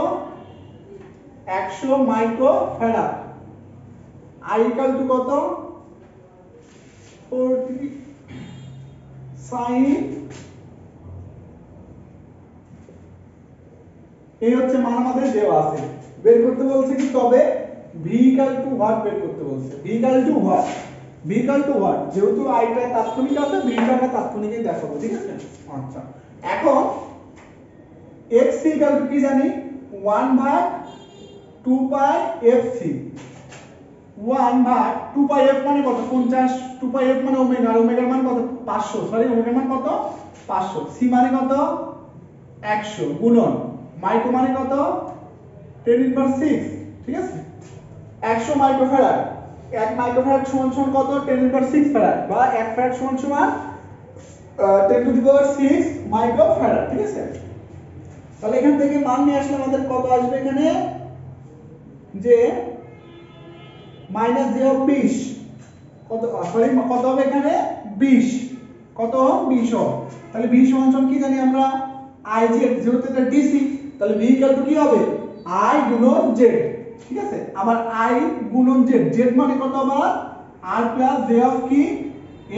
100 micro farad, I equal to কত কি sin এই হচ্ছে মান আমাদের দেওয়া আছে, বের করতে বলছে কি, তবে v ইকুয়াল টু হোয়াট বের করতে বলছে, v equal to what, v equal to what, যেহেতু i টা তাৎক্ষণিক আছে v টা আমরা তাৎক্ষণিকই দেখাবো, ঠিক আছে। আচ্ছা এখন x ইকুয়াল টু কি জানি 1 ভাগ 2 পাই fc, 1 ভাগ 2 পাই f মানে কত 50, 2 পাই f মানে ওমেগা, আর ওমেগার মান কত 500, সরি ওমেগার মান কত 500, c মানে কত 100 গুণন মাইক্রো মানে কত 10^6, ঠিক আছে। 100 মাইক্রোফ্যারাড, 1 মাইক্রোফ্যারাড সমান সমান কত 10^6 ফ্যারাড, বা 1 ফ্যারাড সমান সমান 10^6 মাইক্রোফ্যারাড, ঠিক আছে। তাহলে এখান থেকে মান নিয়ে আসলে আমাদের কত আসবে, এখানে যে মাইনাস j অফ 20 কত, সরি কত হবে এখানে 20, কত 20 হবে। তাহলে v সমান সমান কি জানি আমরা i z, যেহেতু এটা ডিসি তাহলে v ইকুয়াল টু কি হবে i গুণন z, ঠিক আছে। আবার i গুণন z, z মানে কত আবার r প্লাস j অফ কি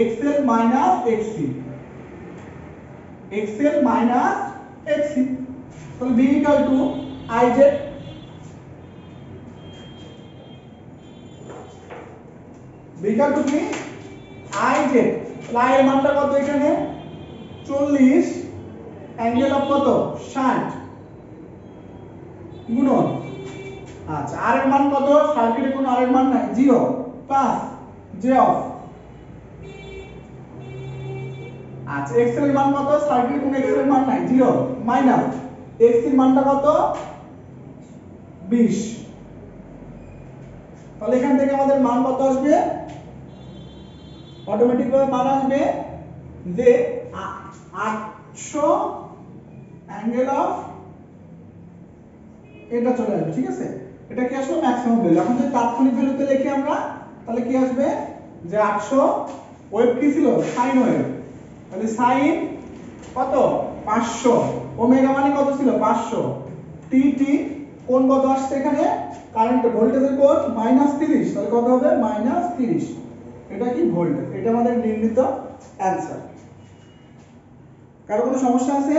xl minus xc, xl minus xc, তাহলে v equal to i z, v equal to কি i z, তাহলে i এর মানটা কত এখানে 40 অ্যাঙ্গেল অফ কত 60 গুণন, আচ্ছা আর এর মান কত, সার্কিটে কোনো আর এর মান নাই 0 প্লাস j অফ, আচ্ছা x এর মান কত, সার্কিটে কোনো x এর মান নাই 0 মাইনাস x এর মানটা কত 20, তাহলে এখান থেকে আমাদের মান কত আসবে, অটোমেটিক ভাবে মান আসবে যে 800 অ্যাঙ্গেল অফ এটা চলে আসবে, ঠিক আছে। এটা কি আসলে ম্যাক্সিমাম ভ্যালু, এখন যদি তাৎক্ষণিক ভ্যালুতে লিখি আমরা তাহলে কি আসবে যে 800, ওয়েভ কি ছিল সাইন ওয়েভ, তাহলে সাইন কত 500, ওমেগা মানে কত ছিল 500, টি টি কোণ কত আসছে এখানে, কারেন্ট ভোল্টেজের কোণ -30, তাহলে কত হবে -30, এটা কি ভোল্টেজ, এটা আমাদের নির্ণীত অ্যানসার। কারো কোনো সমস্যা আছে?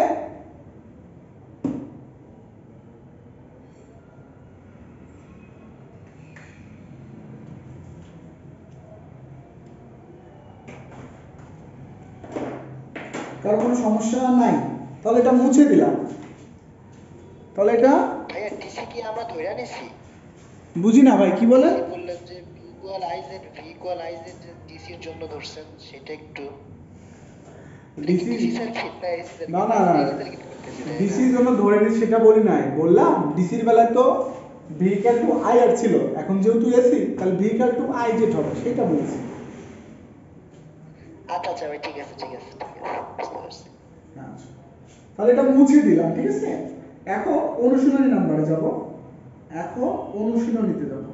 কারো কোনো সমস্যা নাই? তাহলে এটা মুছে দিলাম, তাহলে এটা ভাইয়া ডিসি কি আমরা ধরে নিছি? বুঝি না ভাই কি বলে, বললেন যে v equal i z DC এর জন্য ধরছেন, সেটা একটু ডিসি সার্কিট না এসি সার্কিট, না না ডিসির জন্য ধরে নিই সেটা বলি নাই, বললাম ডিসির বেলায় তো v ইকুয়াল টু i আর ছিল, এখন যেহেতু এসি তাহলে v equal to i z হবে, সেটা বলছি। আচ্ছা আচ্ছা ভাই ঠিক আছে ঠিক আছে ঠিক আছে বুঝতে পারছি। আচ্ছা তাহলে এটা মুছে দিলাম, ঠিক আছে। এখন অনুশীলনী নাম্বারে যাব, এখন অনুশীলনীতে যাব।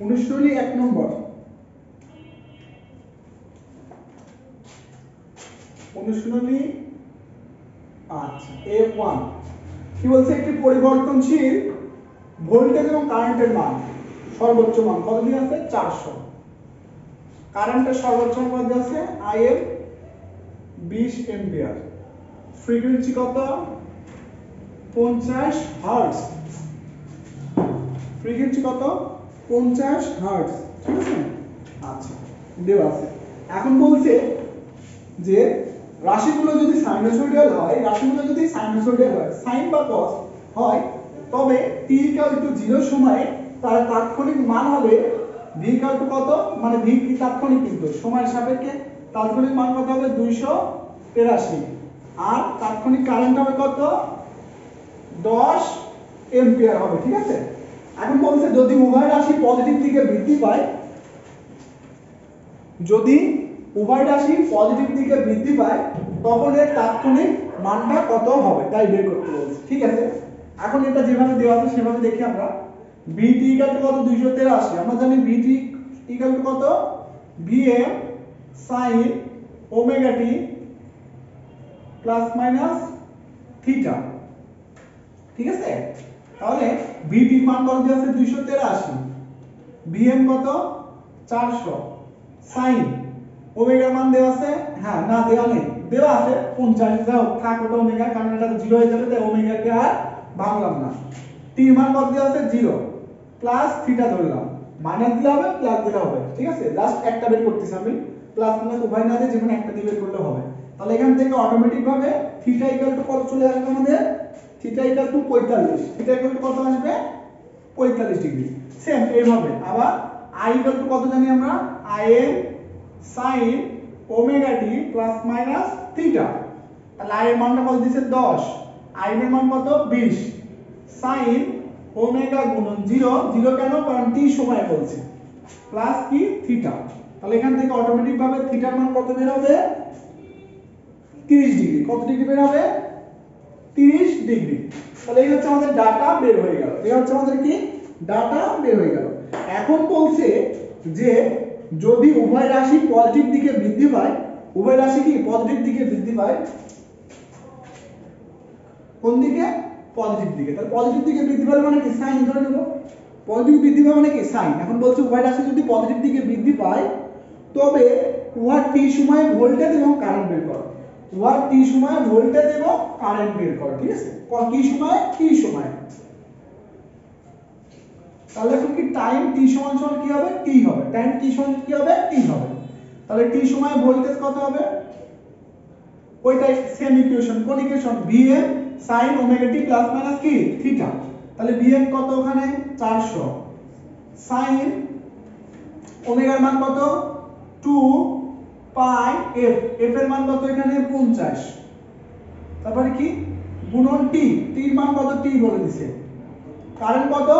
অনুশীলনী 1 নম্বর, অনুশীলনী আচ্ছা A1 কি বলছে, একটি পরিবর্তনশীল ভোল্টেজ এবং কারেন্টের মান সর্বোচ্চ মান কত দিয়ে আছে 400, কারেন্টের সর্বোচ্চ মান কত আছে IM 20 এম্পিয়ার, ফ্রিকোয়েন্সি কত 50 হার্টজ, ফ্রিকোয়েন্সি কত 50 হার্টজ, ঠিক আছে। আচ্ছা দেওয়া আছে, এখন বলছে যে রাশিগুলো যদি সাইনোসয়েডাল হয়, রাশিগুলো যদি সাইনোসয়েডাল হয়, সাইন বা কস হয়, তবে t = 0 সময়ে তার তাৎক্ষণিক মান হবে v = কত, মানে v কি তাৎক্ষণিক, কিন্তু সময়ের সাপেক্ষে তাৎক্ষণিক মান কত হবে 283, আর তাৎক্ষণিক কারেন্ট হবে কত 10 এম্পিয়ার হবে, ঠিক আছে। এখন বলছে যদি উভয় রাশি পজিটিভ দিকে বৃদ্ধি পায়, যদি উভয় রাশি পজিটিভ দিকে বৃদ্ধি পায় তখন এর তাৎক্ষণিক মানটা কত হবে তাই বের করতে বলছে, ঠিক আছে। এখন এটা যেভাবে দেওয়া আছে সেভাবে দেখি আমরা, vt = কত 283, আমরা জানি vt = কত Vm sin omega t plus minus theta. ঠিক আছে, তাহলে Vp মান কত দেওয়া আছে 283, Vm কত 400, sin ওমেগার মান দেওয়া আছে, হ্যাঁ না দেওয়া নেই, দেওয়া আছে 50, যাও থাক ওটা ওমেগা, কারণ এটা 0 হয়ে যাবে তাই ওমেগাকে আর ভাঙলাম না। টি মান কত দেওয়া আছে 0 প্লাস থিটা ধরলাম, মাইনাস দিলে হবে প্লাস দিলে হবে। ঠিক আছে, জাস্ট একটা বের করতেছি আমি, প্লাস মাইনাস উভয় না দিয়ে যেকোনো একটা দিয়ে বের করলে হবে। তাহলে এখান থেকে অটোমেটিক ভাবে থিটা ইকুয়াল টু কত চলে আসবে আমাদের, theta equal to 45, theta equal to কত আসবে 45 ডিগ্রি। সেম এইভাবে আবার আই ইকুয়াল টু কত জানি আমরা, im sin omega t plus minus theta. তাহলে i এর মানটা কত দিয়েছে 10, i এর মান কত 20, sin ওমেগা গুণন 0, 0 কেন, কারণ t সময় বলছে, প্লাস কি থিটা। তাহলে এখান থেকে অটোমেটিক ভাবে থিটার মান কত বের হবে 30 ডিগ্রি। কত ডিগ্রি বের হবে 30 ডিগ্রি। তাহলে এই হচ্ছে আমাদের ডাটা বের হয়ে গেল, এই হচ্ছে আমাদের কি ডাটা বের হয়ে গেল। এখন বলছে যে যদি উভয় রাশি পজিটিভ দিকে বৃদ্ধি পায়, উভয় রাশি কি পজিটিভ দিকে বৃদ্ধি পায়, কোন দিকে পজিটিভ দিকে, তাহলে পজিটিভ দিকে বৃদ্ধি পায় মানে কি সাইন ধরে নেব, পজিটিভ বৃদ্ধি পায় মানে কি সাইন। এখন বলছে উভয় রাশি যদি পজিটিভ দিকে বৃদ্ধি পায় তবে উহার টি সময়ে ভোল্টেজ এবং কারেন্ট বের করো, উহার টি সময়ে ভোল্টেজ এবং কারেন্ট বের করো। ঠিক আছে, কি সময় টি সময়, তাহলে এখন কি টাইম টি সমান সমান কি হবে টি হবে, টাইম টি সমান কি হবে টি হবে। তাহলে টি সময় ভোল্টেজ কত হবে, ওইটাই সেম ইকুয়েশন, কোন equation Vm sin omega t plus minus কি থিটা। তাহলে Vm কত ওখানে 400, sin ওমেগার মান কত 2 পাই f, f এর মান কত এখানে 50, তারপরে কি গুণন টি, টি এর মান কত টি বলে দিছে, কারেন্ট কত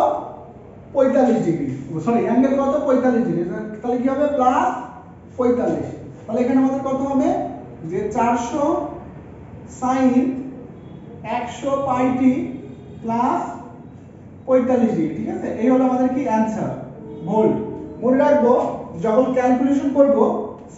45 ডিগ্রি, সরি অ্যাঙ্গেল কত 45 ডিগ্রি, তাহলে কি হবে প্লাস 45। তাহলে এখানে আমাদের কত হবে যে 400 sin 100 পাই টি প্লাস 45 ডিগ্রি। ঠিক আছে, এই হলো আমাদের কি অ্যানসার ভোল্ট। মনে রাখবো যখন ক্যালকুলেশন করব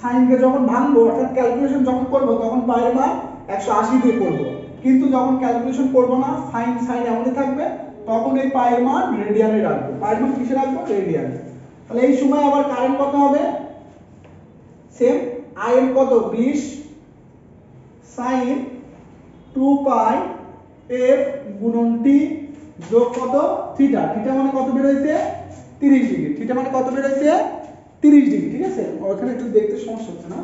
সাইনকে যখন ভাঙবো অর্থাৎ ক্যালকুলেশন যখন করব তখন পায়ের মান 180 দিয়ে করব, কিন্তু যখন ক্যালকুলেশন করব না সাইন সাইন এমনই থাকবে তখন এই পায়ের মান রেডিয়ানে রাখবো, পায়ের মান কিসে রাখবো রেডিয়ানে। তাহলে এই সময় আবার কারেন্ট কত হবে সেম, i এর কত 20 sin 2 পাই f গুণন t যোগ কত থিটা, থিটা মানে কত বের হইছে 30 ডিগ্রি, থিটা মানে কত বের হইছে 30 ডিগ্রি। ঠিক আছে, ওখানে একটু দেখতে সমস্যা হচ্ছে না,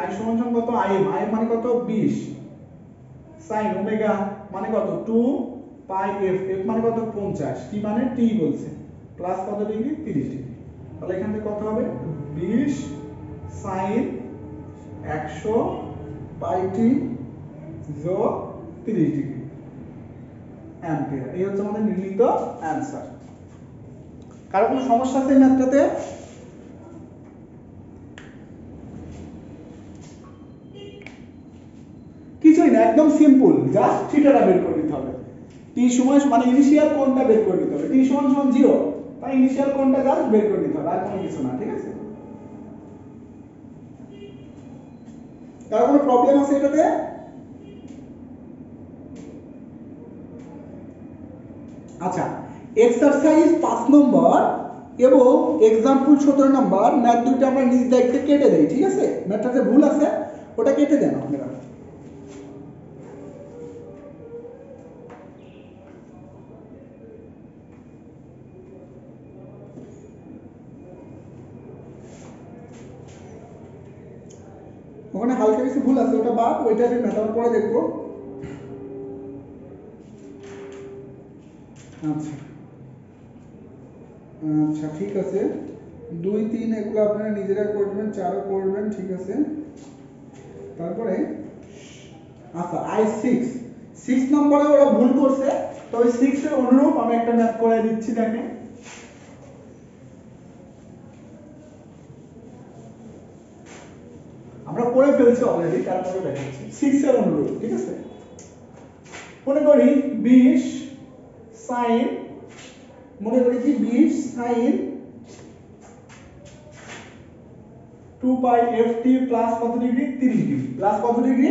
i সমান সমান কত im, im মানে কত 20, sin ওমেগা মানে কত 2 পাই f, f মানে কত 50, t মানে t বলছে, প্লাস কত ডিগ্রি 30 ডিগ্রি। তাহলে এখান থেকে কত হবে 20 sin 100 পাই t যোগ 30 ডিগ্রি অ্যাম্পিয়ার। এই হচ্ছে আমাদের নির্ণীত অ্যানসার। কারো কোনো সমস্যা আছে এই ম্যাথটাতে? কিছুই না, একদম সিম্পল, জাস্ট থিটাটা বের করে দিতে হবে, টি সময় মানে ইনিশিয়াল কোণটা বের করে দিতে হবে, টি সমান সমান 0, তাই ইনিশিয়াল কোণটা জাস্ট বের করে দিতে হবে, আর কোনো কিছু না। ঠিক আছে, কারো কোনো প্রবলেম আছে এটাতে? আচ্ছা, এক্সারসাইজ 5 নম্বর এবং एग्जांपल 17 নম্বর ম্যাথ দুটো আমরা নিজ দায়িত্বে কেটে দেই। ঠিক আছে, ম্যাথটাতে ভুল আছে ওটা কেটে দেন আপনারা। ওখানে হালকা কিছু ভুল আছে ওটা বাদ, ওইটা আমি ম্যাথ পরে দেখবো। আচ্ছা আচ্ছা ঠিক আছে, 2 3 এগুলো আপনারা নিজেরা করবেন, 4 করবেন। ঠিক আছে, তারপরে আচ্ছা i6 নম্বরে ওরা ভুল করছে, তো ওই 6 এর অনুরূপ আমি একটা ম্যাথ করে দিচ্ছি, দেখেন। আমরা করে ফেলছি অলরেডি, তারপরে দেখাচ্ছি 6 এর অনুরূপ। ঠিক আছে, মনে করি 20 sin মনে করেছি 20 sin 2 পাই ft প্লাস কত ডিগ্রি 30 ডিগ্রি প্লাস কত ডিগ্রি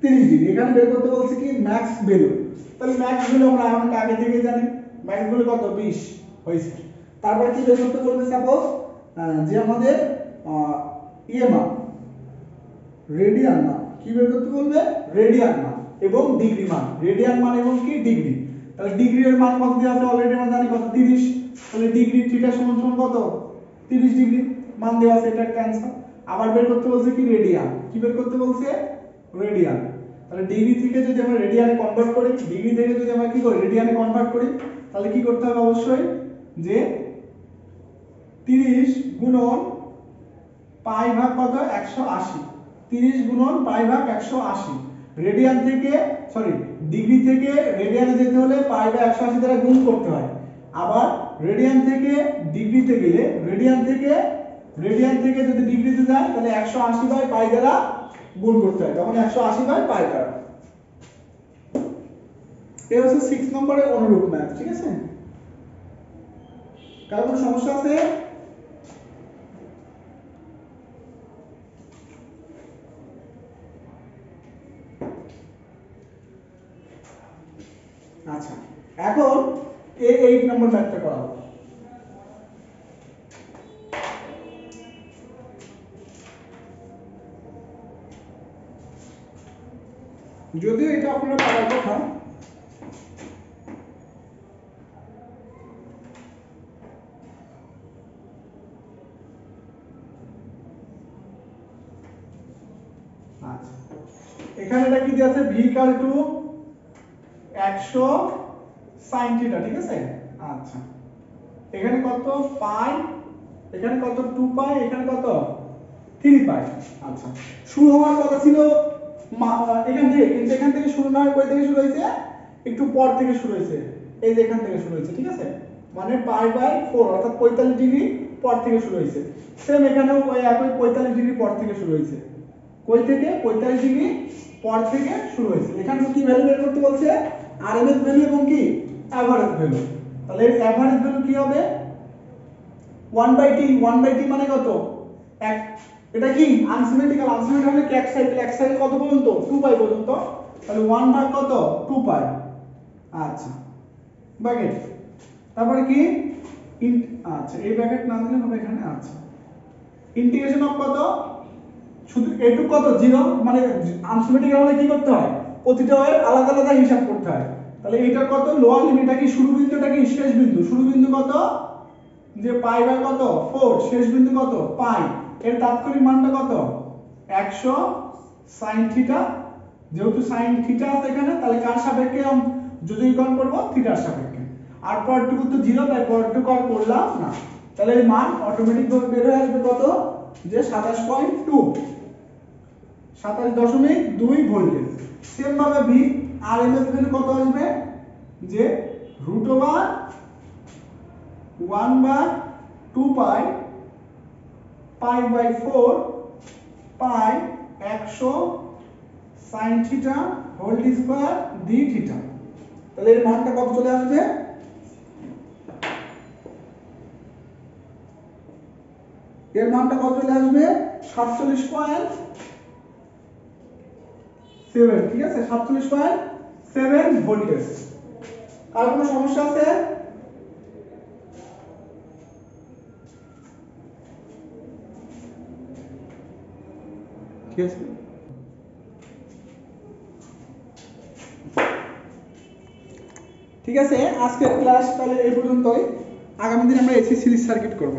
30 ডিগ্রি এখানে বের করতে বলছে কি ম্যাক্স ভ্যালু তাহলে ম্যাক্স ভ্যালু আমরা আগে থেকে জানি ম্যাক্স ভ্যালু কত 20 হইছে তারপর কি বের করতে বলবে সাপোজ যে আমাদের ইয়ে মান রেডিয়ান মান কি বের করতে বলবে রেডিয়ান মান এবং ডিগ্রি মান রেডিয়ান মান এবং কি ডিগ্রি তাহলে ডিগ্রি এর মান কত দেওয়া আছে অলরেডি আমরা জানি কত 30 তাহলে ডিগ্রি থিটা সমান সমান কত 30 ডিগ্রি মান দেওয়া আছে এটা একটা অ্যানসার আবার বের করতে বলছে কি রেডিয়ান কি বের করতে বলছে রেডিয়ান তাহলে ডিগ্রি থেকে যদি আমরা রেডিয়ানে কনভার্ট করি ডিগ্রি থেকে যদি আমরা কি করি রেডিয়ানে কনভার্ট করি তাহলে কি করতে হবে অবশ্যই যে 30 গুণন পাই ভাগ কত 180 30 গুণন পাই ভাগ 180 রেডিয়ান থেকে সরি ডিগ্রি থেকে রেডিয়ানে যেতে হলে পাই বাই 180 দ্বারা গুণ করতে হয় আবার রেডিয়ান থেকে ডিগ্রিতে গেলে রেডিয়ান থেকে যদি ডিগ্রিতে যায় তাহলে 180 বাই পাই দ্বারা গুণ করতে হয় তখন 180 বাই পাই দ্বারা এই হচ্ছে 6 নম্বরের অনুরূপ ম্যাথ ঠিক আছে কার কোনো সমস্যা আছে আচ্ছা এখন এই 8 নম্বর ম্যাথটা করাবো যদিও এটা আপনারা পারার কথা আচ্ছা এখানে এটা কি দেয়া আছে v equal to 100 sin theta ঠিক আছে আচ্ছা এখানে কত পাই এখানে কত 2 পাই এখানে কত 3 পাই আচ্ছা শুরু হওয়ার কথা ছিল এখান থেকে কিন্তু এখান থেকে শুরু না হয় কই থেকে শুরু হয়েছে একটু পর থেকে শুরু হয়েছে এই যে এখান থেকে শুরু হয়েছে ঠিক আছে মানে পাই বাই 4 অর্থাৎ 45 ডিগ্রি পর থেকে শুরু হয়েছে সেম এখানেও ওই একই 45 ডিগ্রি পর থেকে শুরু হয়েছে কই থেকে 45 ডিগ্রি পর থেকে শুরু হয়েছে এখানে কি ভ্যালু বের করতে বলছে আরএমএস ভ্যালু এবং কি এভারেজ ভ্যালু তাহলে এর এভারেজ ভ্যালু কি হবে 1/t 1/t মানে কত এক এটা কি আনসিমেট্রিক্যাল হলে কি এক সাইকেল কত পর্যন্ত 2 পাই পর্যন্ত তাহলে 1 ভাগ কত 2 পাই আচ্ছা ব্র্যাকেট তারপরে কি আচ্ছা এই ব্র্যাকেট না দিলে হবে এখানে আচ্ছা ইন্টিগ্রেশন অফ কত শুধু এটুকু কত 0 মানে আনসিমেট্রিক্যাল হলে কি করতে হয় প্রতিটা এর আলাদা আলাদা হিসাব করতে হয় তাহলে এটা কত লোয়ার লিমিটটা কি শুরু বিন্দুটা কি শেষ বিন্দু শুরু বিন্দু কত যে পাই বাই কত 4 শেষ বিন্দু কত পাই এর তাৎক্ষণিক মানটা কত 100 sin থিটা যেহেতু sin থিটা আছে এখানে তাহলে কার সাপেক্ষে যোজনীকরণ করব থিটার সাপেক্ষে আর পরটুকু তো 0 তাই পরটুকু আর করলাম না তাহলে এই মান অটোমেটিক ভাবে বের হয়ে আসবে কত যে 27.2 27.2 ভোল্টেজ সেম ভাবে ভি আরএমএস ভ্যালু কত আসবে যে √1/2 pi pi by 4 pi 100 sin theta whole square d theta তাহলে এর মানটা কত চলে আসবে এর মানটা কত চলে আসবে 47.7 ঠিক আছে 47.7 ভোল্টেজ আর কোনো সমস্যা আছে ঠিক আছে ঠিক আছে আজকের ক্লাস তাহলে এই পর্যন্তই আগামী দিন আমরা এসি সিরিজ সার্কিট করব